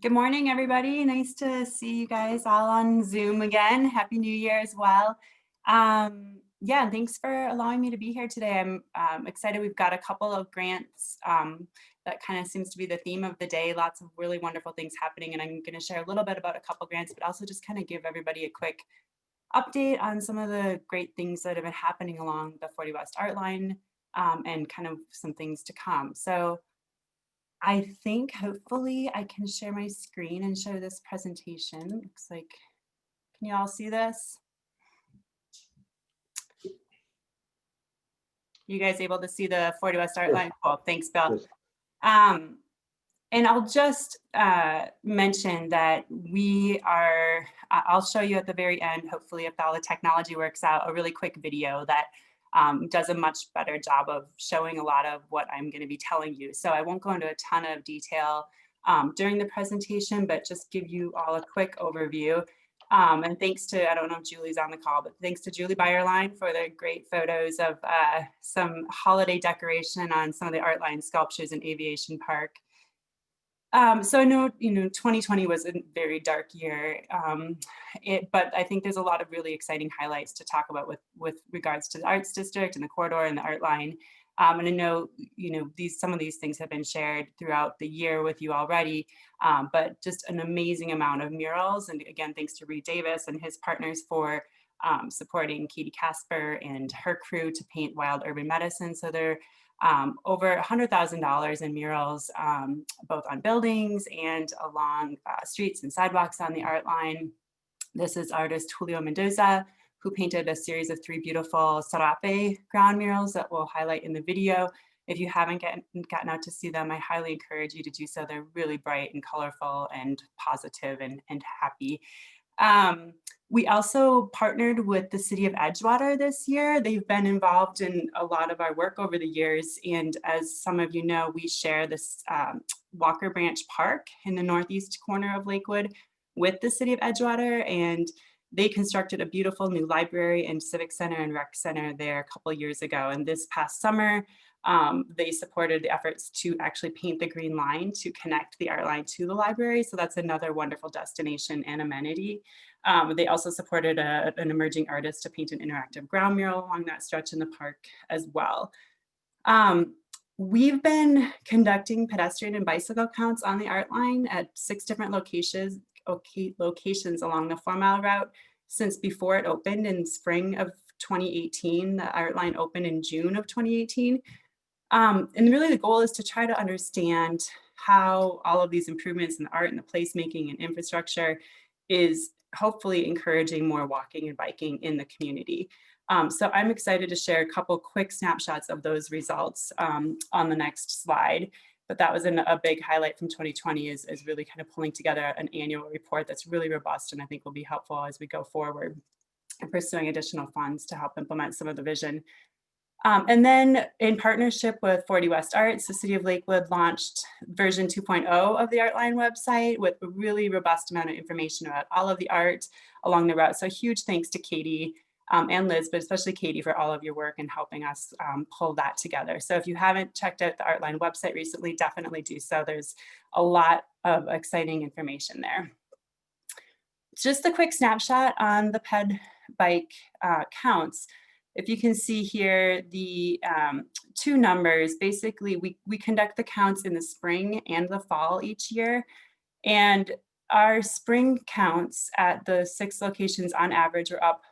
Good morning, everybody. Nice to see you guys all on Zoom again. Happy New Year as well. Yeah, thanks for allowing me to be here today. I'm excited. We've got a couple of grants that kind of seems to be the theme of the day. Lots of really wonderful things happening, and I'm going to share a little bit about a couple grants, but also just kind of give everybody a quick update on some of the great things that have been happening along the 40 West Art Line, and kind of some things to come. So I think hopefully I can share my screen and show this presentation. Looks like, can you all see this? You guys able to see the 40 West Art Line? Cool, thanks, Bill. And I'll just mention that we are, I'll show you at the very end, hopefully if all the technology works out, a really quick video that does a much better job of showing a lot of what I'm going to be telling you. So I won't go into a ton of detail during the presentation, but just give you all a quick overview. And thanks to, I don't know if Julie's on the call, but thanks to Julie Byerline for the great photos of some holiday decoration on some of the Art Line sculptures in Aviation Park. So I know, 2020 was a very dark year, but I think there's a lot of really exciting highlights to talk about with regards to the Arts District and the corridor and the Art Line. And I know, some of these things have been shared throughout the year with you already, but just an amazing amount of murals. And again, thanks to Reed Davis and his partners for supporting Katy Casper and her crew to paint wild urban medicine. So they're over $100,000 in murals, both on buildings and along streets and sidewalks on the Art Line. This is artist Julio Mendoza, who painted a series of 3 beautiful serape ground murals that we'll highlight in the video. If you haven't gotten out to see them, I highly encourage you to do so. They're really bright and colorful and positive and happy. We also partnered with the City of Edgewater this year. They've been involved in a lot of our work over the years. And as some of you know, we share this Walker Branch Park in the northeast corner of Lakewood with the City of Edgewater. And they constructed a beautiful new library and civic center and rec center there a couple of years ago. And this past summer, They supported the efforts to actually paint the green line to connect the art line to the library. So that's another wonderful destination and amenity. They also supported an emerging artist to paint an interactive ground mural along that stretch in the park as well. We've been conducting pedestrian and bicycle counts on the art line at 6 different locations along the 4-mile route since before it opened in spring of 2018. The art line opened in June of 2018. And really the goal is to try to understand how all of these improvements in the art and the placemaking and infrastructure is hopefully encouraging more walking and biking in the community. So I'm excited to share a couple quick snapshots of those results on the next slide. But that was a big highlight from 2020 is really kind of pulling together an annual report that's really robust and I think will be helpful as we go forward and pursuing additional funds to help implement some of the vision. And then in partnership with 40 West Arts, the City of Lakewood launched version 2.0 of the Artline website with a really robust amount of information about all of the art along the route. So huge thanks to Katy and Liz, but especially Katy for all of your work and helping us pull that together. So if you haven't checked out the Artline website recently, definitely do so. There's a lot of exciting information there. Just a quick snapshot on the ped bike counts. If you can see here, the 2 numbers, basically we conduct the counts in the spring and the fall each year. And our spring counts at the 6 locations on average are up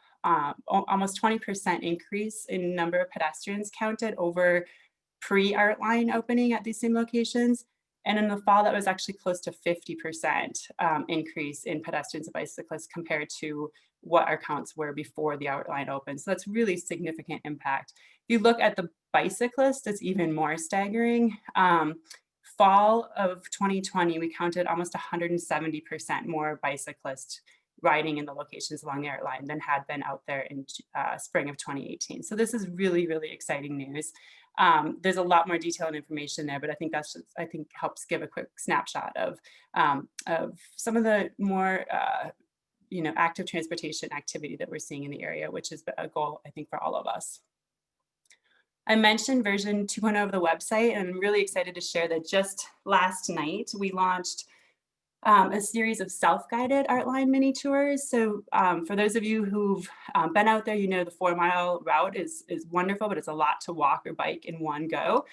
almost 20% increase in number of pedestrians counted over pre-art line opening at these same locations. And in the fall, that was actually close to 50% increase in pedestrians and bicyclists compared to what our counts were before the outline opened. So that's really significant impact. If you look at the bicyclists, it's even more staggering. Fall of 2020, we counted almost 170% more bicyclists riding in the locations along the art line than had been out there in spring of 2018. So this is really, really exciting news. There's a lot more detail and information there, but I think that's just, helps give a quick snapshot of some of the more active transportation activity that we're seeing in the area, which is a goal, I think, for all of us. I mentioned version 2.0 of the website, and I'm really excited to share that just last night we launched a series of self-guided Artline mini tours. So for those of you who've been out there, you know the 4-mile route is wonderful, but it's a lot to walk or bike in one go.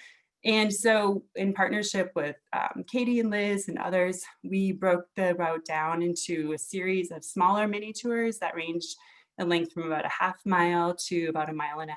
And so in partnership with Katy and Liz and others, we broke the route down into a series of smaller mini tours that ranged in length from about a half mile to about 1.5 miles.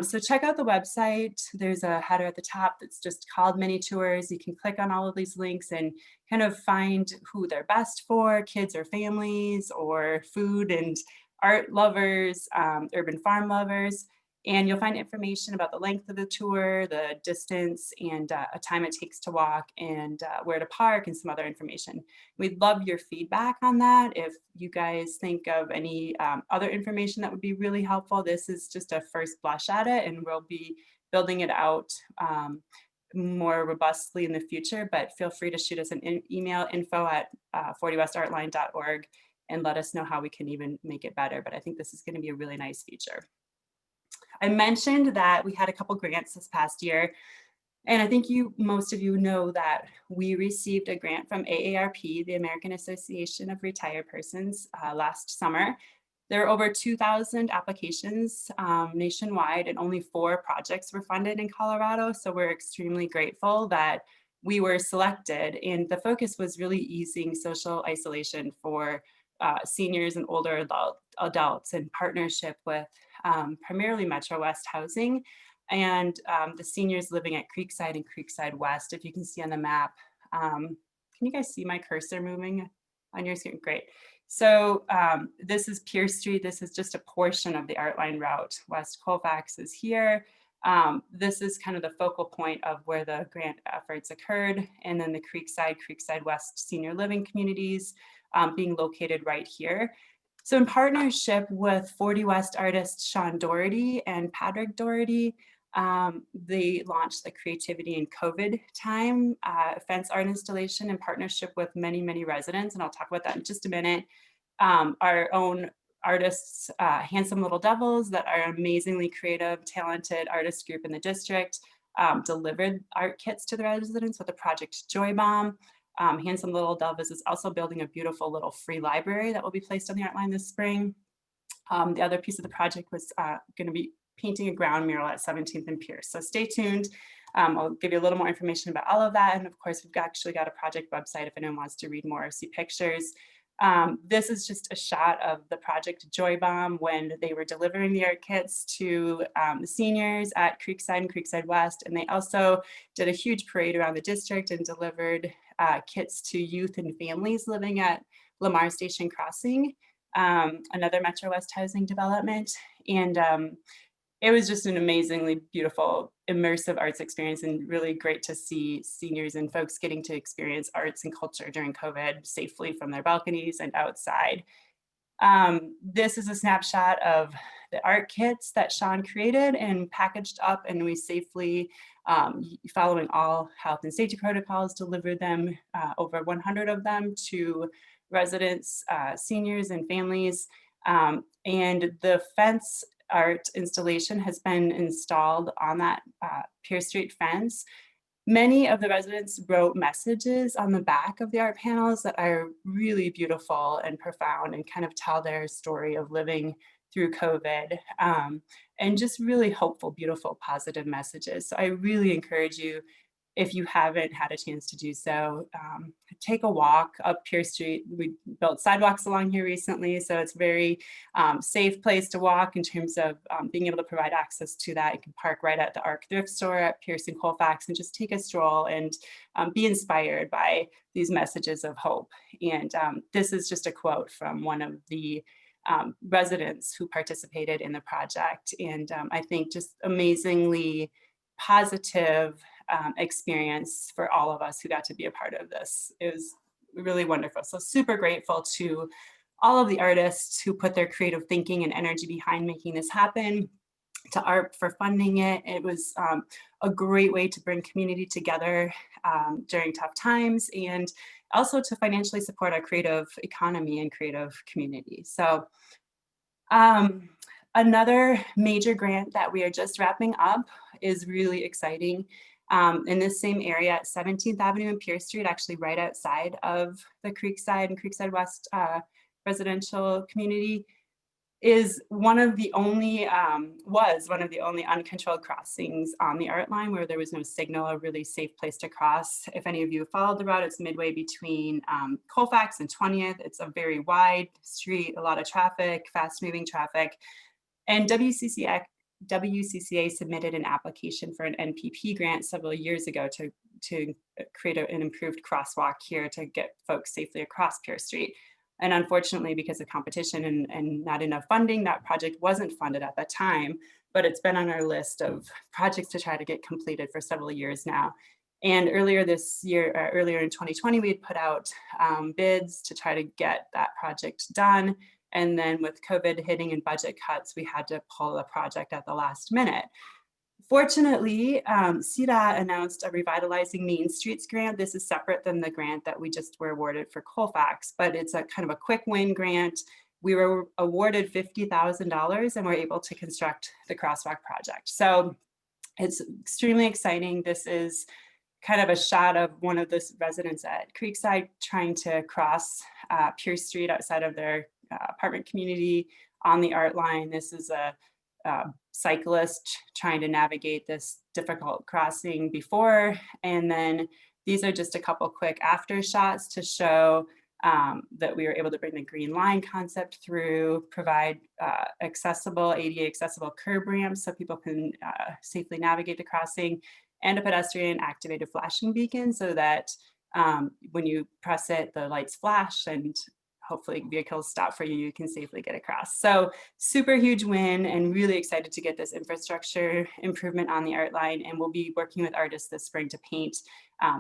So check out the website. There's a header at the top that's just called Mini Tours. You can click on all of these links and kind of find who they're best for, kids or families, or food and art lovers, urban farm lovers. And you'll find information about the length of the tour, the distance, and a time it takes to walk, and where to park, and some other information. We'd love your feedback on that. If you guys think of any other information that would be really helpful, this is just a first blush at it, and we'll be building it out more robustly in the future, but feel free to shoot us an email, info@40westartline.org, and let us know how we can even make it better. But I think this is going to be a really nice feature. I mentioned that we had a couple grants this past year, and I think most of you know that we received a grant from AARP, the American Association of Retired Persons, last summer. There are over 2,000 applications nationwide, and only 4 projects were funded in Colorado. So we're extremely grateful that we were selected, and the focus was really easing social isolation for seniors and older adults in partnership with primarily Metro West Housing and the seniors living at Creekside and Creekside West. If you can see on the map, can you guys see my cursor moving on your screen? Great. So this is Pierce Street. This is just a portion of the Artline route. West Colfax is here. This is kind of the focal point of where the grant efforts occurred. And then the Creekside West senior living communities being located right here. So in partnership with 40 West artists Sean Doherty and Patrick Doherty, they launched the Creativity in COVID Time fence art installation in partnership with many, many residents, and I'll talk about that in just a minute. Our own artists, Handsome Little Devils, that are an amazingly creative, talented artist group in the district, delivered art kits to the residents with the project Joy Bomb. Handsome Little Devils is also building a beautiful little free library that will be placed on the art line this spring. The other piece of the project was going to be painting a ground mural at 17th and Pierce. So stay tuned. I'll give you a little more information about all of that. And of course, we've actually got a project website if anyone wants to read more or see pictures. This is just a shot of the project Joy Bomb when they were delivering the art kits to the seniors at Creekside and Creekside West. And they also did a huge parade around the district and delivered kits to youth and families living at Lamar Station Crossing, another Metro West housing development. And it was just an amazingly beautiful, immersive arts experience, and really great to see seniors and folks getting to experience arts and culture during COVID safely from their balconies and outside. This is a snapshot of the art kits that Sean created and packaged up, and we safely, following all health and safety protocols, delivered them, over 100 of them, to residents, seniors and families. And the fence art installation has been installed on that Pierce Street fence. Many of the residents wrote messages on the back of the art panels that are really beautiful and profound and kind of tell their story of living through COVID, and just really hopeful, beautiful, positive messages. So I really encourage you, if you haven't had a chance to do so, take a walk up Pierce Street. We built sidewalks along here recently, so it's a very safe place to walk in terms of being able to provide access to that. You can park right at the Aarp thrift store at Pierce and Colfax and just take a stroll and be inspired by these messages of hope. And this is just a quote from one of the residents who participated in the project. And I think just amazingly positive experience for all of us who got to be a part of this. It was really wonderful. So super grateful to all of the artists who put their creative thinking and energy behind making this happen, to Aarp for funding it. It was a great way to bring community together during tough times, and also to financially support our creative economy and creative community. So another major grant that we are just wrapping up is really exciting. In this same area at 17th Avenue and Pierce Street, actually right outside of the Creekside and Creekside West residential community, is one of the only, was one of the only uncontrolled crossings on the art line where there was no signal, a really safe place to cross. If any of you followed the route, it's midway between Colfax and 20th. It's a very wide street, a lot of traffic, fast moving traffic. And WCCA submitted an application for an NPP grant several years ago to create an improved crosswalk here to get folks safely across Pierce Street. And unfortunately, because of competition and not enough funding, that project wasn't funded at the time, but it's been on our list of projects to try to get completed for several years now. And earlier this year, earlier in 2020, we had put out bids to try to get that project done. And then with COVID hitting and budget cuts, we had to pull the project at the last minute. Fortunately, CDOT announced a Revitalizing Main Streets grant. This is separate than the grant that we just were awarded for Colfax, but it's a kind of a quick win grant. We were awarded $50,000 and we're able to construct the crosswalk project. So it's extremely exciting. This is kind of a shot of one of the residents at Creekside trying to cross Pierce Street outside of their apartment community on the art line. This is a cyclist trying to navigate this difficult crossing before. And then these are just a couple quick after shots to show that we were able to bring the green line concept through, provide accessible, ADA accessible curb ramps so people can safely navigate the crossing, and a pedestrian activated flashing beacon so that when you press it, the lights flash and hopefully vehicles stop for you, you can safely get across. So super huge win, and really excited to get this infrastructure improvement on the art line. And we'll be working with artists this spring to paint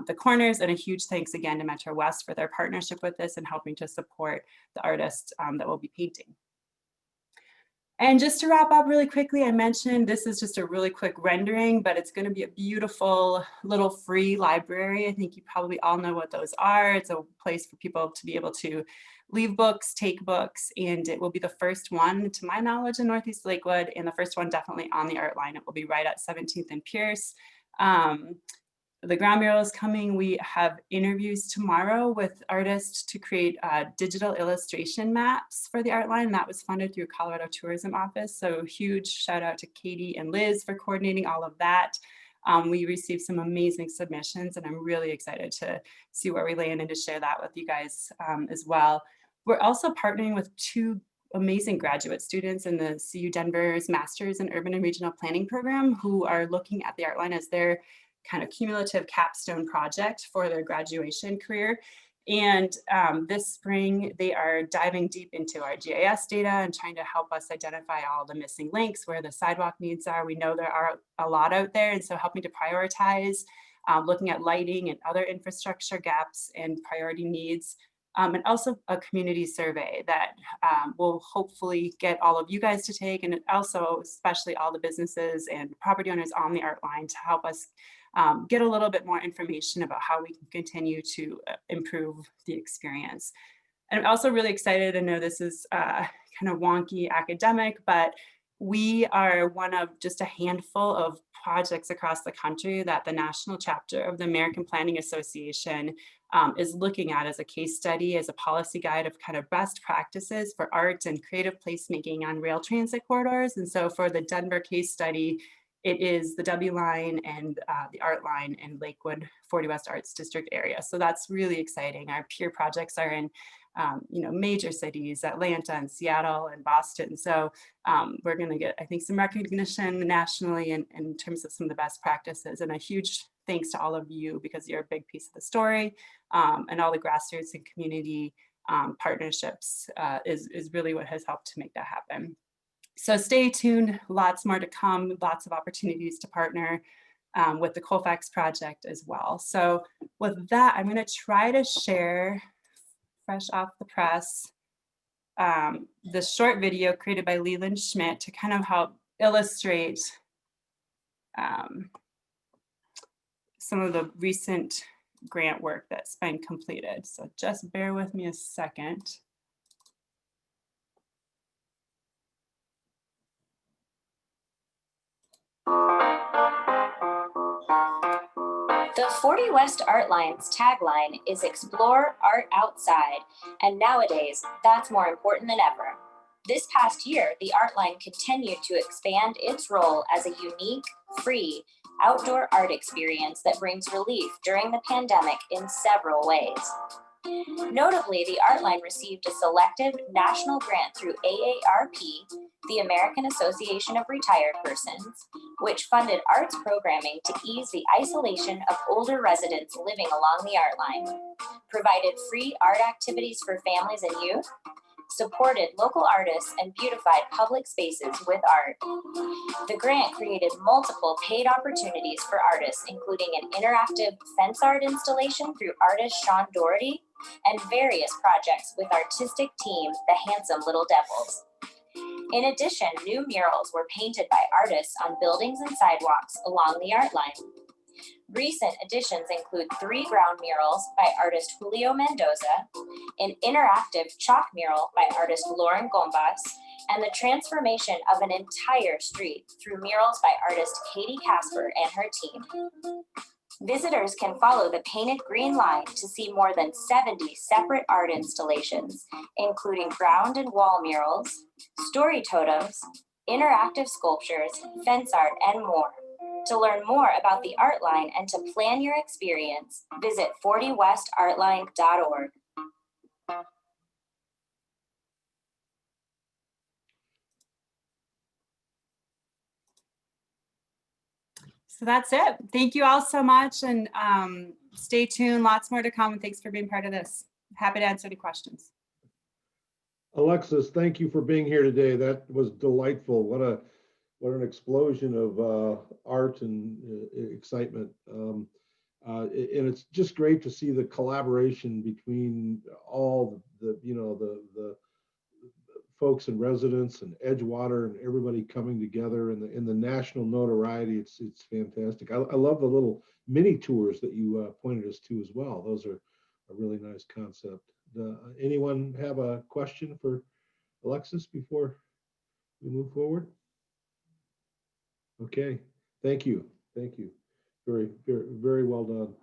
the corners. And a huge thanks again to Metro West for their partnership with this and helping to support the artists that will be painting. And just to wrap up really quickly, I mentioned this is just a really quick rendering, but it's going to be a beautiful little free library. I think you probably all know what those are. It's a place for people to be able to leave books, take books, and it will be the first one, to my knowledge, in Northeast Lakewood, and the first one definitely on the art line. It will be right at 17th and Pierce. The ground mural is coming. We have interviews tomorrow with artists to create digital illustration maps for the art line. That was funded through Colorado Tourism Office. So huge shout out to Katy and Liz for coordinating all of that. We received some amazing submissions, and I'm really excited to see where we land and to share that with you guys as well. We're also partnering with 2 amazing graduate students in the CU Denver's Masters in Urban and Regional Planning program who are looking at the art line as their kind of cumulative capstone project for their graduation career. And this spring, they are diving deep into our GIS data and trying to help us identify all the missing links, where the sidewalk needs are. We know there are a lot out there, and so helping to prioritize, looking at lighting and other infrastructure gaps and priority needs. And also a community survey that will hopefully get all of you guys to take, and also especially all the businesses and property owners on the art line to help us get a little bit more information about how we can continue to improve the experience. And I'm also really excited. I know this is kind of wonky academic, but we are one of just a handful of projects across the country that the national chapter of the American Planning Association is looking at as a case study, as a policy guide of kind of best practices for art and creative placemaking on rail transit corridors. And so for the Denver case study, it is the W line and the art line in Lakewood 40 West Arts District area. So that's really exciting. Our peer projects are in major cities, Atlanta and Seattle and Boston. So we're going to get, I think, some recognition nationally in terms of some of the best practices. And a huge thanks to all of you, because you're a big piece of the story, and all the grassroots and community partnerships is really what has helped to make that happen. So stay tuned, lots more to come, lots of opportunities to partner with the Colfax project as well. So with that, I'm going to try to share, fresh off the press, this short video created by Leland Schmidt to kind of help illustrate some of the recent grant work that's been completed. So just bear with me a second. The 40 West Art Line's tagline is "Explore Art Outside," and nowadays, that's more important than ever. This past year, the Art Line continued to expand its role as a unique, free, outdoor art experience that brings relief during the pandemic in several ways. Notably, the Art Line received a selective national grant through AARP, the American Association of Retired Persons, which funded arts programming to ease the isolation of older residents living along the Art Line, provided free art activities for families and youth, supported local artists, and beautified public spaces with art. The grant created multiple paid opportunities for artists, including an interactive fence art installation through artist Sean Doherty, and various projects with artistic team, the Handsome Little Devils. In addition, new murals were painted by artists on buildings and sidewalks along the Art Line. Recent additions include 3 ground murals by artist Julio Mendoza, an interactive chalk mural by artist Lauren Gombas, and the transformation of an entire street through murals by artist Katy Casper and her team. Visitors can follow the painted green line to see more than 70 separate art installations, including ground and wall murals, story totems, interactive sculptures, fence art, and more. To learn more about the Art Line and to plan your experience, visit 40westartline.org. So that's it. Thank you all so much, and stay tuned. Lots more to come, and thanks for being part of this. Happy to answer any questions. Alexis, thank you for being here today. That was delightful. What an explosion of art and excitement. And it's just great to see the collaboration between all the folks and residents and Edgewater and everybody coming together, and the national notoriety. It's fantastic. I love the little mini tours that you pointed us to as well. Those are a really nice concept. Anyone have a question for Alexis before we move forward? Okay, thank you. Thank you. Very, very, very well done.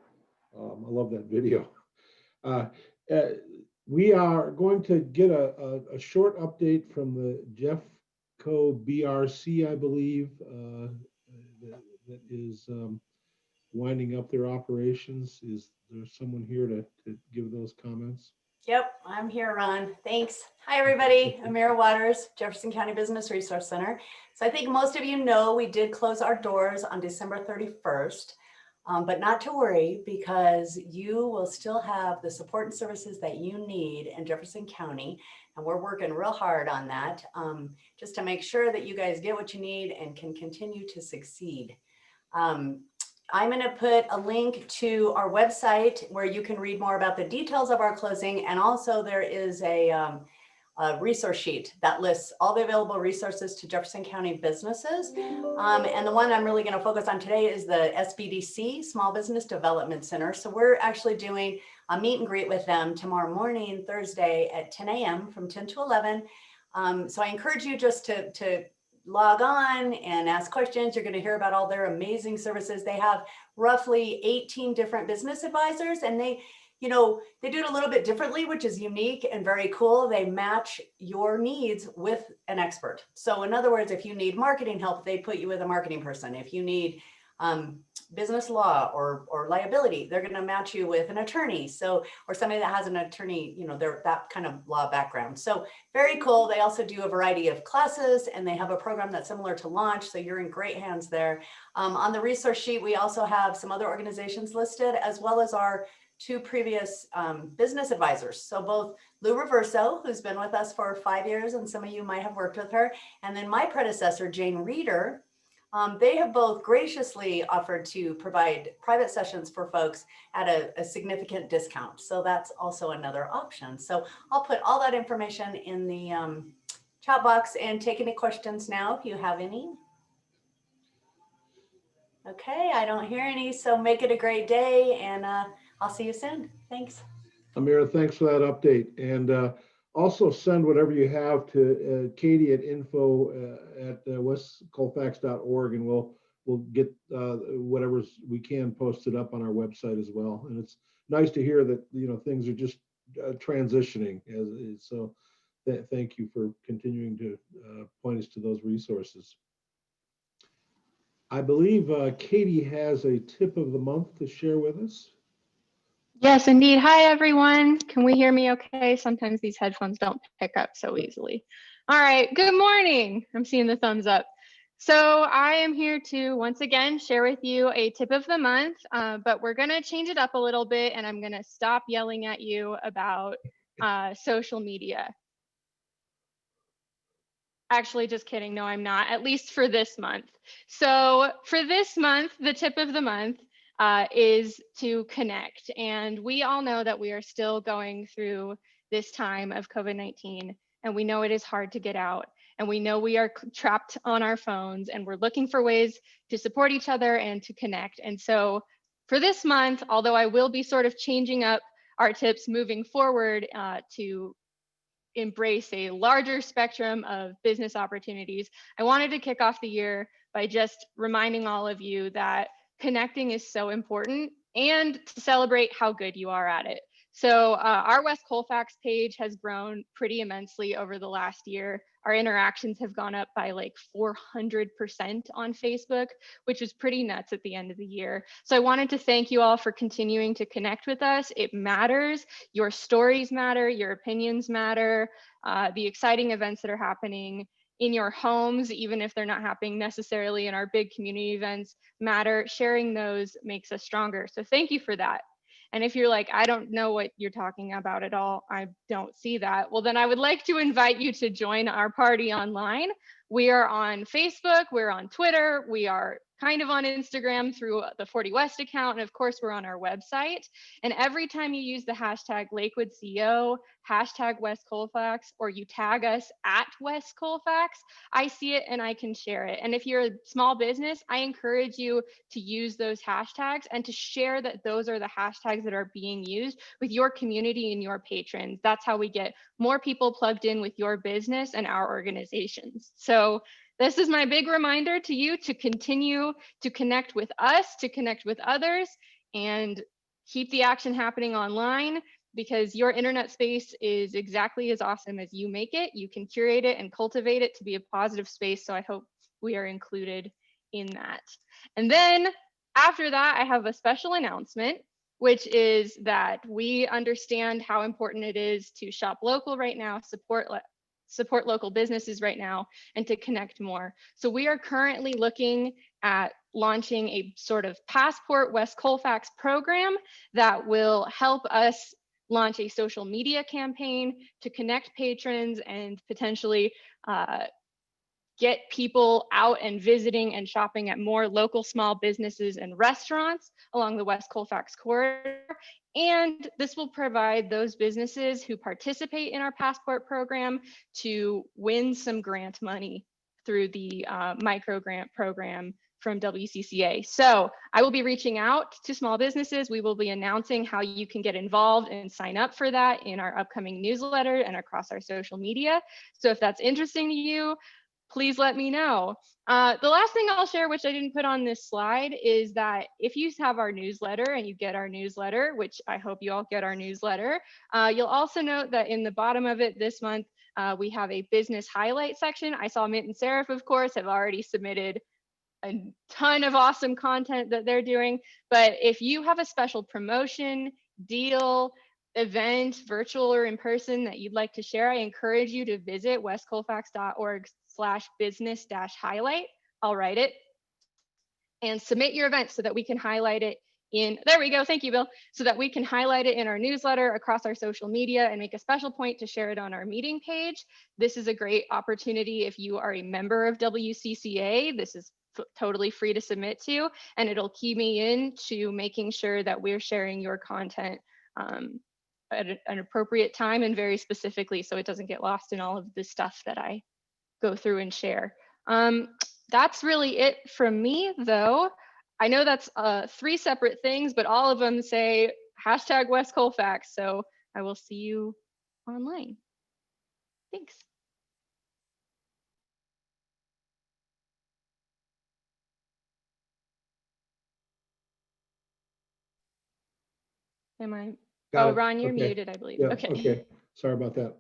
I love that video. We are going to get a short update from the Jeffco BRC, I believe, that is winding up their operations. Is there someone here to give those comments? Yep, I'm here, Ron. Thanks. Hi, everybody. Amira Walters, Jefferson County Business Resource Center. So I think most of you know we did close our doors on December 31st, but not to worry, because you will still have the support and services that you need in Jefferson County. And we're working real hard on that, just to make sure that you guys get what you need and can continue to succeed. I'm going to put a link to our website where you can read more about the details of our closing. And also there is a resource sheet that lists all the available resources to Jefferson County businesses. And the one I'm really going to focus on today is the Sbdc, Small Business Development Center. So we're actually doing a meet and greet with them tomorrow morning, Thursday at 10 a.m. from 10 to 11. So I encourage you just to log on and ask questions. You're going to hear about all their amazing services. They have roughly 18 different business advisors, and they do it a little bit differently, which is unique and very cool. They match your needs with an expert. So in other words, if you need marketing help, they put you with a marketing person. If you need business law or liability, they're going to match you with an attorney. So, or somebody that has an attorney, they're that kind of law background. So very cool. They also do a variety of classes, and they have a program that's similar to Launch. So you're in great hands there. On the resource sheet, we also have some other organizations listed, as well as our two previous business advisors. So both Lou Reverso, who's been with us for 5 years, and some of you might have worked with her, and then my predecessor, Jane Reeder. They have both graciously offered to provide private sessions for folks at a significant discount. So that's also another option. So I'll put all that information in the chat box and take any questions now if you have any. Okay, I don't hear any, so make it a great day, and I'll see you soon. Thanks. Amira, thanks for that update. And also send whatever you have to Katy at info@westcolfax.org, and we'll get whatever we can posted up on our website as well. And it's nice to hear that things are just transitioning. So thank you for continuing to point us to those resources. I believe Katy has a tip of the month to share with us. Yes, indeed. Hi, everyone. Can we hear me okay? Sometimes these headphones don't pick up so easily. All right. Good morning. I'm seeing the thumbs up. So I am here to once again share with you a tip of the month, but we're going to change it up a little bit, and I'm going to stop yelling at you about social media. Actually, just kidding. No, I'm not, at least for this month. So for this month, the tip of the month is to connect. And we all know that we are still going through this time of COVID-19, and we know it is hard to get out, and we know we are trapped on our phones, and we're looking for ways to support each other and to connect. And so for this month, although I will be sort of changing up our tips moving forward to embrace a larger spectrum of business opportunities, I wanted to kick off the year by just reminding all of you that connecting is so important, and to celebrate how good you are at it. So our West Colfax page has grown pretty immensely over the last year. Our interactions have gone up by like 400% on Facebook, which is pretty nuts at the end of the year. So I wanted to thank you all for continuing to connect with us. It matters. Your stories matter. Your opinions matter. The exciting events that are happening in your homes, even if they're not happening necessarily in our big community events, matter. Sharing those makes us stronger. So thank you for that. And if you're like, I don't know what you're talking about at all, I don't see that, well, then I would like to invite you to join our party online. We are on Facebook, we're on Twitter, we are kind of on Instagram through the 40 West account. And of course, we're on our website. And every time you use the hashtag Lakewood CO, hashtag West Colfax, or you tag us at West Colfax, I see it and I can share it. And if you're a small business, I encourage you to use those hashtags and to share that those are the hashtags that are being used with your community and your patrons. That's how we get more people plugged in with your business and our organizations. So this is my big reminder to you to continue to connect with us, to connect with others, and keep the action happening online, because your internet space is exactly as awesome as you make it. You can curate it and cultivate it to be a positive space. So I hope we are included in that. And then after that, I have a special announcement, which is that we understand how important it is to shop local right now, support local businesses right now, and to connect more. So we are currently looking at launching a sort of Passport West Colfax program that will help us launch a social media campaign to connect patrons and potentially get people out and visiting and shopping at more local small businesses and restaurants along the West Colfax corridor. And this will provide those businesses who participate in our Passport program to win some grant money through the micro grant program from WCCA. So I will be reaching out to small businesses. We will be announcing how you can get involved and sign up for that in our upcoming newsletter and across our social media. So if that's interesting to you, please let me know. The last thing I'll share, which I didn't put on this slide, is that if you have our newsletter and you get our newsletter, which I hope you all get our newsletter, you'll also note that in the bottom of it this month, we have a business highlight section. I saw Mint and Seraph, of course, have already submitted a ton of awesome content that they're doing. But if you have a special promotion, deal, event, virtual or in person, that you'd like to share, I encourage you to visit westcolfax.org/business-highlight. I'll write it, and submit your event so that we can highlight it in, there we go, thank you, Bill, so that we can highlight it in our newsletter, across our social media, and make a special point to share it on our meeting page. This is a great opportunity if you are a member of WCCA. This is totally free to submit to, and it'll key me in to making sure that we're sharing your content at an appropriate time and very specifically, so it doesn't get lost in all of the stuff that I go through and share. That's really it from me, though. I know that's 3 separate things, but all of them say hashtag West Colfax, so I will see you online. Thanks. Am I? Oh, Ron, you're muted, I believe. Yeah, okay. Okay. Sorry about that.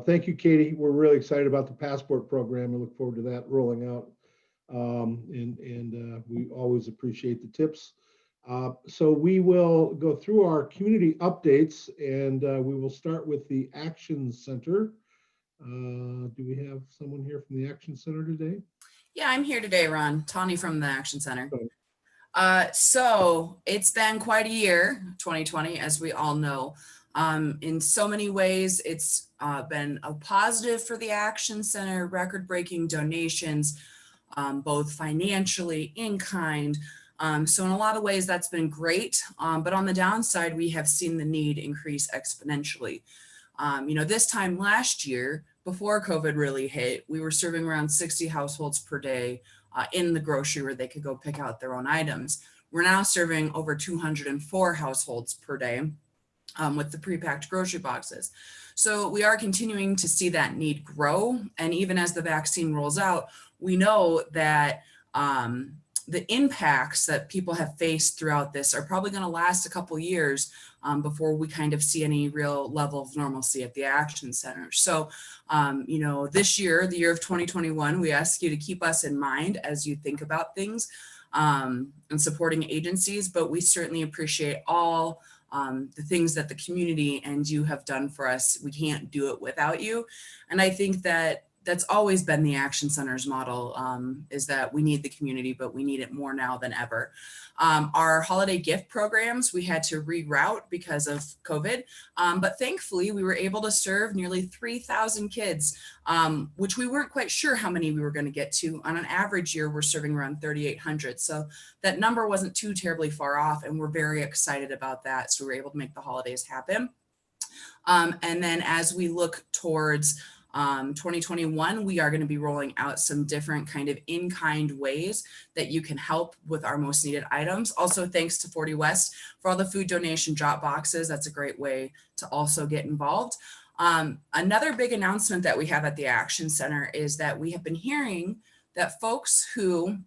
Thank you, Katie. We're really excited about the Passport program. We look forward to that rolling out. We always appreciate the tips. So we will go through our community updates, and we will start with the Action Center. Do we have someone here from the Action Center today? Yeah, I'm here today, Ron. Tawny from the Action Center. So it's been quite a year, 2020, as we all know. In so many ways, it's been a positive for the Action Center, record-breaking donations, both financially, in kind. So in a lot of ways, that's been great. But on the downside, we have seen the need increase exponentially. This time last year, before COVID really hit, we were serving around 60 households per day in the grocery where they could go pick out their own items. We're now serving over 204 households per day with the pre-packed grocery boxes. So we are continuing to see that need grow. And even as the vaccine rolls out, we know that the impacts that people have faced throughout this are probably going to last a couple years before we kind of see any real level of normalcy at the Action Center. So, this year, the year of 2021, we ask you to keep us in mind as you think about things and supporting agencies, but we certainly appreciate all the things that the community and you have done for us. We can't do it without you. And I think that that's always been the Action Center's model, is that we need the community, but we need it more now than ever. Our holiday gift programs, we had to reroute because of COVID, but thankfully we were able to serve nearly 3,000 kids, which we weren't quite sure how many we were going to get to. On an average year, we're serving around 3,800. So that number wasn't too terribly far off, and we're very excited about that. So we were able to make the holidays happen. And then as we look towards 2021, we are going to be rolling out some different kind of in-kind ways that you can help with our most needed items. Also, thanks to 40 West for all the food donation drop boxes. That's a great way to also get involved. Another big announcement that we have at the Action Center is that we have been hearing that folks who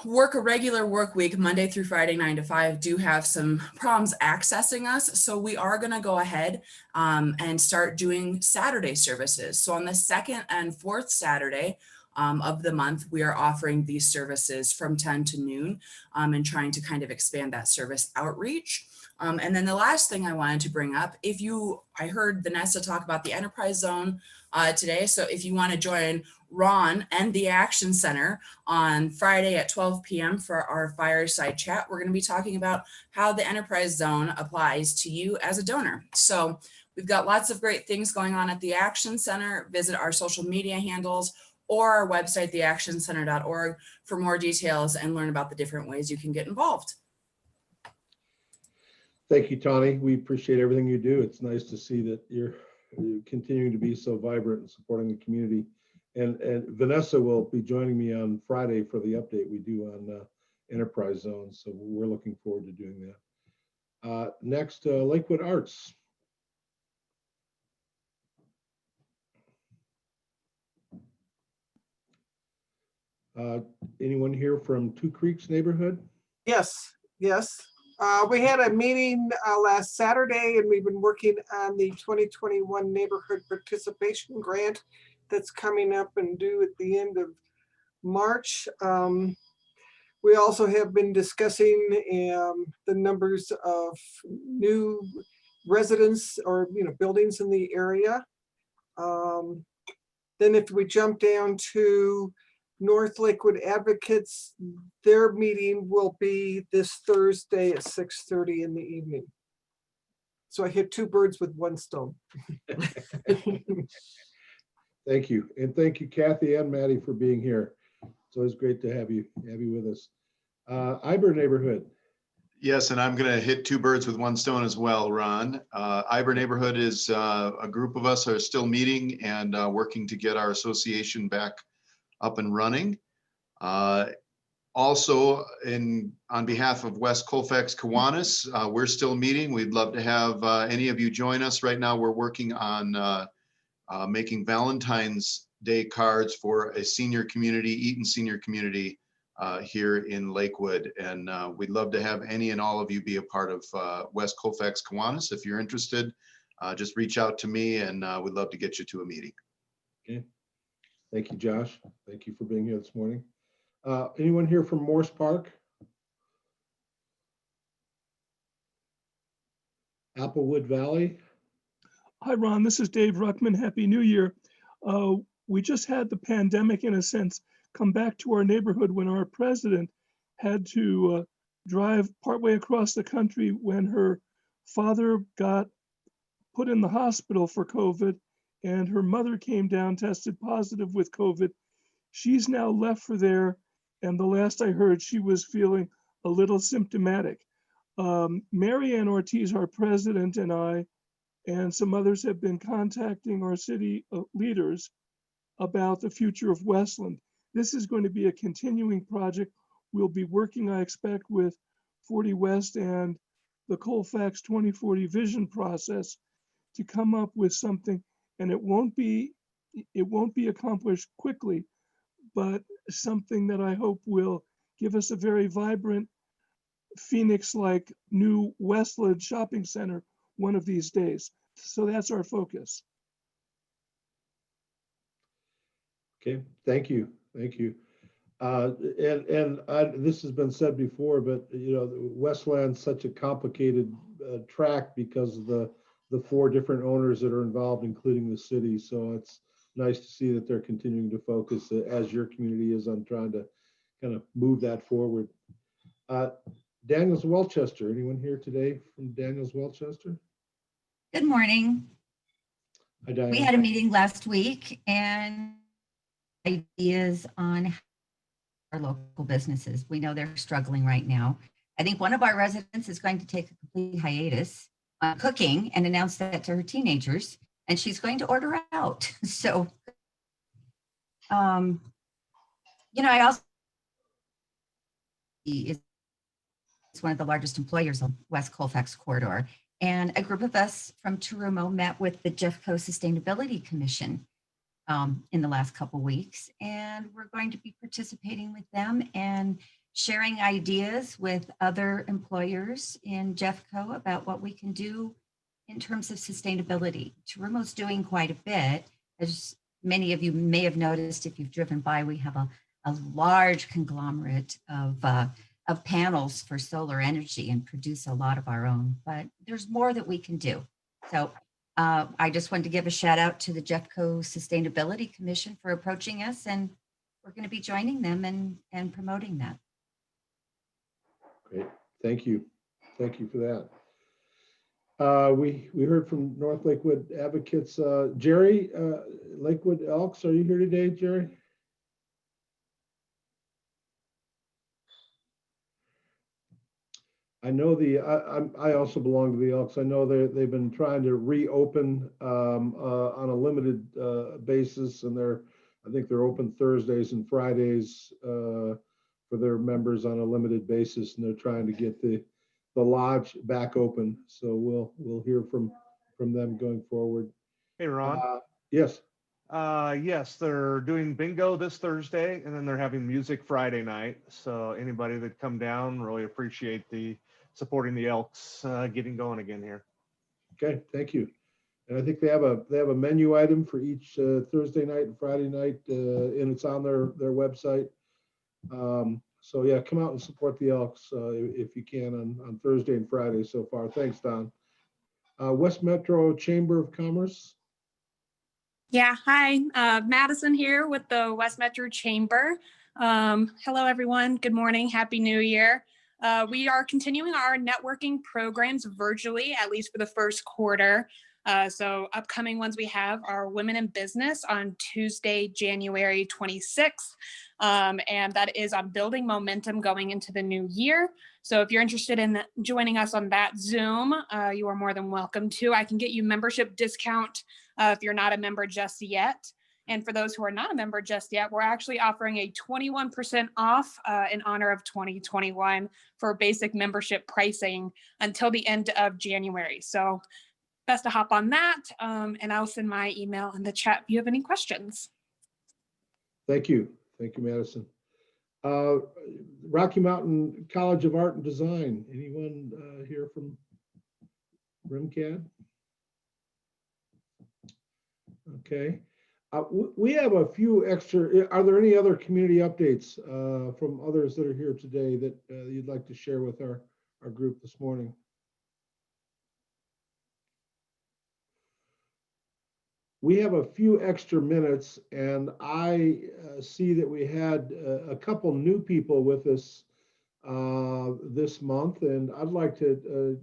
work a regular work week, Monday through Friday, 9 to 5, do have some problems accessing us. So we are going to go ahead and start doing Saturday services. So on the 2nd and 4th Saturday of the month, we are offering these services from 10 to noon and trying to kind of expand that service outreach. And then the last thing I wanted to bring up, I heard Vanessa talk about the Enterprise Zone today. So if you want to join Ron and the Action Center on Friday at 12 p.m. for our fireside chat, we're going to be talking about how the Enterprise Zone applies to you as a donor. So we've got lots of great things going on at the Action Center. Visit our social media handles or our website, theactioncenter.org, for more details and learn about the different ways you can get involved. Thank you, Tawny. We appreciate everything you do. It's nice to see that you're continuing to be so vibrant and supporting the community. And Vanessa will be joining me on Friday for the update we do on Enterprise Zone. So we're looking forward to doing that. Next, Lakewood Arts. Anyone here from Two Creeks neighborhood? Yes. We had a meeting last Saturday, and we've been working on the 2021 neighborhood participation grant that's coming up and due at the end of March. We also have been discussing the numbers of new residents or buildings in the area. Then if we jump down to North Lakewood Advocates, their meeting will be this Thursday at 6:30 in the evening. So I hit two birds with one stone. Thank you. And thank you, Kathy and Maddie, for being here. It's always great to have you with us. Iber neighborhood. Yes, and I'm going to hit two birds with one stone as well, Ron. Iber neighborhood is a group of us are still meeting and working to get our association back up and running. Also, on behalf of West Colfax Kiwanis, we're still meeting. We'd love to have any of you join us. Right now, we're working on making Valentine's Day cards for a senior community, Eaton senior community here in Lakewood. And we'd love to have any and all of you be a part of West Colfax Kiwanis. If you're interested, just reach out to me and we'd love to get you to a meeting. Okay. Thank you, Josh. Thank you for being here this morning. Anyone here from Morse Park? Applewood Valley? Hi, Ron. This is Dave Ruckman. Happy New Year. We just had the pandemic, in a sense, come back to our neighborhood when our president had to drive partway across the country when her father got put in the hospital for COVID and her mother came down, tested positive with COVID. She's now left for there. And the last I heard, she was feeling a little symptomatic. Mary Ann Ortiz, our president, and I, and some others have been contacting our city leaders about the future of Westland. This is going to be a continuing project. We'll be working, I expect, with 40 West and the Colfax 2040 vision process to come up with something. And it won't be accomplished quickly, but something that I hope will give us a very vibrant Phoenix-like new Westland shopping center one of these days. So that's our focus. Okay, thank you. This has been said before, but Westland's such a complicated tract because of the the 4 different owners that are involved, including the city. So it's nice to see that they're continuing to focus, as your community is, on trying to kind of move that forward. Daniels Welchester, anyone here today from Daniels Welchester? Good morning. Hi, Diane. We had a meeting last week and ideas on our local businesses. We know they're struggling right now. I think one of our residents is going to take a complete hiatus on cooking and announce that to her teenagers, and she's going to order out. So, you know, I also, it's one of the largest employers on West Colfax corridor. And a group of us from Turumo met with the Jeffco Sustainability Commission in the last couple weeks. And we're going to be participating with them and sharing ideas with other employers in Jeffco about what we can do in terms of sustainability. Turumo's doing quite a bit. As many of you may have noticed, if you've driven by, we have a large conglomerate of panels for solar energy and produce a lot of our own, but there's more that we can do. So I just wanted to give a shout out to the Jeffco Sustainability Commission for approaching us, and we're going to be joining them and promoting that. Great, thank you. Thank you for that. We heard from North Lakewood Advocates. Jerry, Lakewood Elks, are you here today, Jerry? I know I also belong to the Elks. I know they've been trying to reopen on a limited basis, and I think they're open Thursdays and Fridays for their members on a limited basis, and they're trying to get the lodge back open. So we'll hear from them going forward. Hey, Ron. Yes. Yes, they're doing bingo this Thursday, and then they're having music Friday night. So anybody that come down, really appreciate supporting the Elks getting going again here. Okay, thank you. And I think they have a menu item for each Thursday night and Friday night, and it's on their website. So yeah, come out and support the Elks if you can on Thursday and Friday so far. Thanks, Don. West Metro Chamber of Commerce. Yeah, hi, Madison here with the West Metro Chamber. Hello, everyone. Good morning. Happy New Year. We are continuing our networking programs virtually, at least for the first quarter. So upcoming ones we have are Women in Business on Tuesday, January 26th. And that is on building momentum going into the new year. So if you're interested in joining us on that Zoom, you are more than welcome to. I can get you membership discount if you're not a member just yet. And for those who are not a member just yet, we're actually offering a 21% off in honor of 2021 for basic membership pricing until the end of January. So best to hop on that, and I'll send my email in the chat if you have any questions. Thank you. Thank you, Madison. Rocky Mountain College of Art and Design. Anyone here from RIMCAD? Okay. We have a few extra. Are there any other community updates from others that are here today that you'd like to share with our group this morning? We have a few extra minutes, and I see that we had a couple new people with us this month, and I'd like to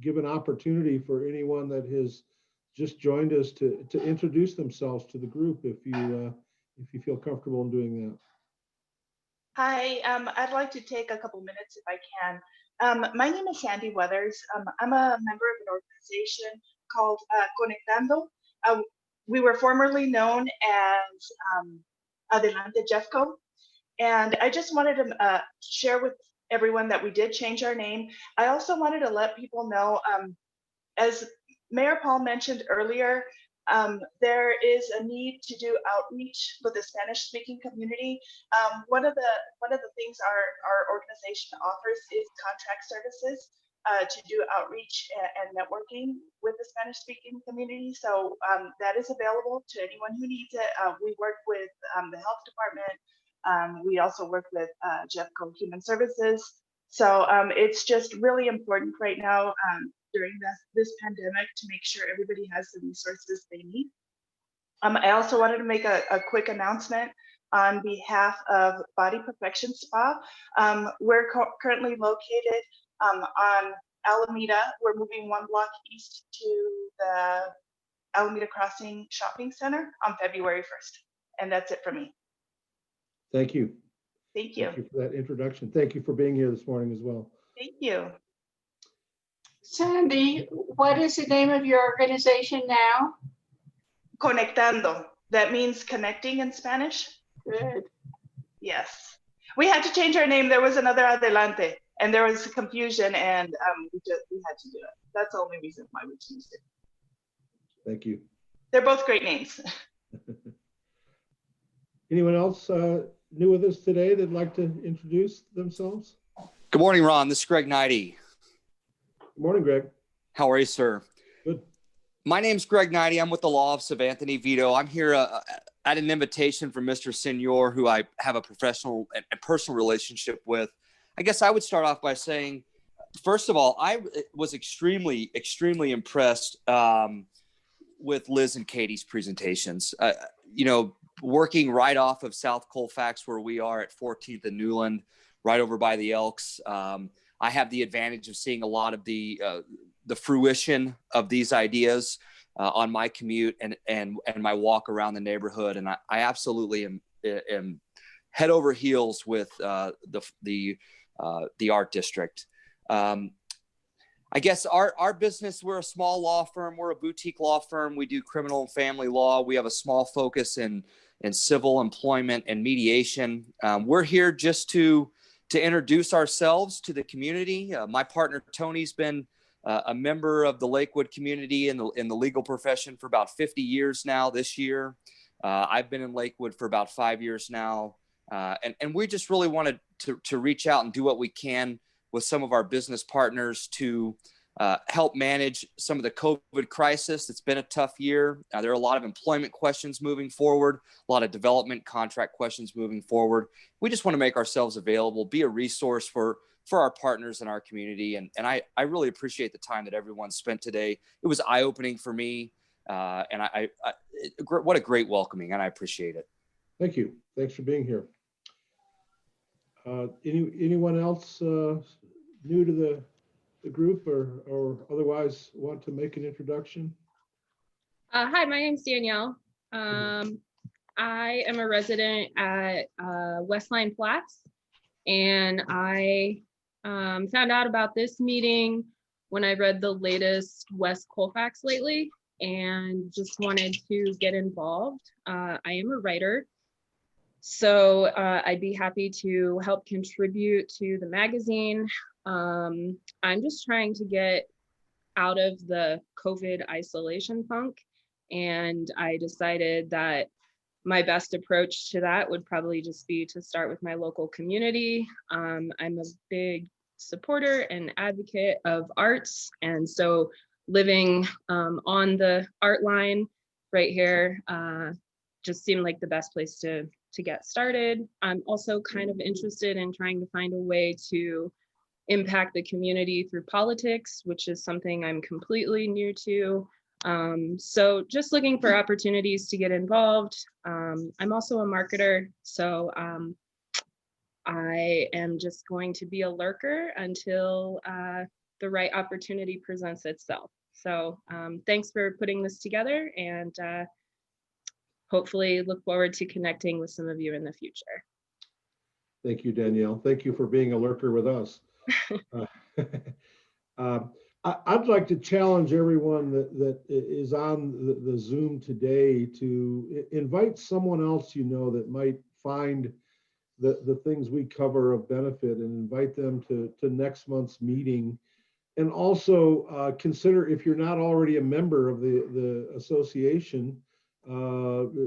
give an opportunity for anyone that has just joined us to introduce themselves to the group, if you feel comfortable in doing that. Hi, I'd like to take a couple minutes if I can. My name is Sandy Weathers. I'm a member of an organization called Conectando. We were formerly known as Adelante Jeffco, and I just wanted to share with everyone that we did change our name. I also wanted to let people know, as Mayor Paul mentioned earlier, there is a need to do outreach with the Spanish-speaking community. One of the things our organization offers is contract services to do outreach and networking with the Spanish-speaking community. So that is available to anyone who needs it. We work with the health department. We also work with Jeffco Human Services. So it's just really important right now during this pandemic to make sure everybody has the resources they need. I also wanted to make a quick announcement on behalf of Body Perfection Spa. We're currently located on Alameda. We're moving 1 block east to the Alameda Crossing Shopping Center on February 1st. And that's it for me. Thank you. Thank you. Thank you for that introduction. Thank you for being here this morning as well. Thank you. Sandy, what is the name of your organization now? Conectando. That means connecting in Spanish. Good. Yes. We had to change our name. There was another Adelante and there was confusion, and we had to do it. That's the only reason why we changed it. Thank you. They're both great names. Anyone else new with us today that'd like to introduce themselves? Good morning, Ron. This is Greg Knighty. Good morning, Greg. How are you, sir? Good. My name's Greg Knighty. I'm with the Law Office of Anthony Vito. I'm here at an invitation from Mr. Seigneur, who I have a professional and personal relationship with. I guess I would start off by saying, first of all, I was extremely, extremely impressed with Liz and Katy's presentations. You know, working right off of South Colfax, where we are at 14th and Newland, right over by the Elks. I have the advantage of seeing a lot of the fruition of these ideas on my commute and my walk around the neighborhood. And I absolutely am head over heels with the art district. I guess our business, we're a small law firm. We're a boutique law firm. We do criminal and family law. We have a small focus in civil employment and mediation. We're here just to introduce ourselves to the community. My partner, Tony's been a member of the Lakewood community in the legal profession for about 50 years now this year. I've been in Lakewood for about 5 years now. And we just really wanted to reach out and do what we can with some of our business partners to help manage some of the COVID crisis. It's been a tough year. There are a lot of employment questions moving forward, a lot of development contract questions moving forward. We just want to make ourselves available, be a resource for our partners in our community. And I really appreciate the time that everyone spent today. It was eye-opening for me. And what a great welcoming, and I appreciate it. Thank you. Thanks for being here. Anyone else new to the group or otherwise want to make an introduction? Hi, my name's Danielle. I am a resident at Westline Flats, and I found out about this meeting when I read the latest West Colfax lately and just wanted to get involved. I am a writer, so I'd be happy to help contribute to the magazine. I'm just trying to get out of the COVID isolation funk, and I decided that my best approach to that would probably just be to start with my local community. I'm a big supporter and advocate of arts, and so living on the art line right here just seemed like the best place to get started. I'm also kind of interested in trying to find a way to impact the community through politics, which is something I'm completely new to. So just looking for opportunities to get involved. I'm also a marketer, so I am just going to be a lurker until the right opportunity presents itself. So thanks for putting this together, and hopefully look forward to connecting with some of you in the future. Thank you, Danielle. Thank you for being a lurker with us. I'd like to challenge everyone that is on the Zoom today to invite someone else you know that might find the things we cover of benefit, and invite them to next month's meeting. And also consider, if you're not already a member of the association,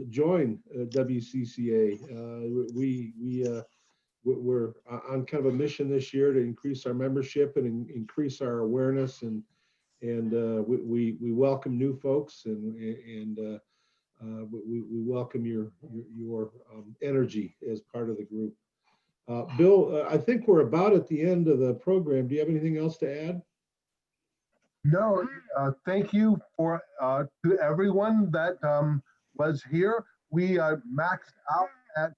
join WCCA. We're on kind of a mission this year to increase our membership and increase our awareness, and we welcome new folks, and we welcome your energy as part of the group. Bill, I think we're about at the end of the program. Do you have anything else to add? No, thank you for to everyone that was here. We maxed out at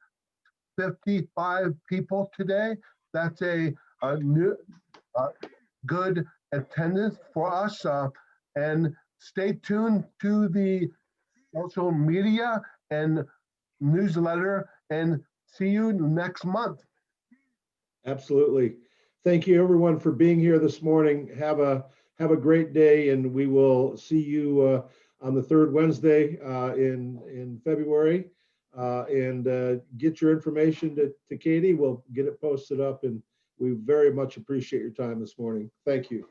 55 people today. That's a new good attendance for us. And stay tuned to the social media and newsletter, and see you next month. Absolutely. Thank you everyone for being here this morning. Have a great day, and we will see you on the third Wednesday in February. And get your information to Katy. We'll get it posted up, and we very much appreciate your time this morning. Thank you.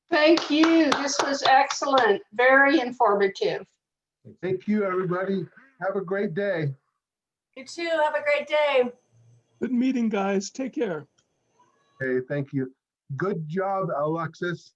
Thank you. This was excellent. Very informative. Thank you, everybody. Have a great day. You too. Have a great day. Good meeting, guys. Take care. Hey, thank you. Good job, Alexis.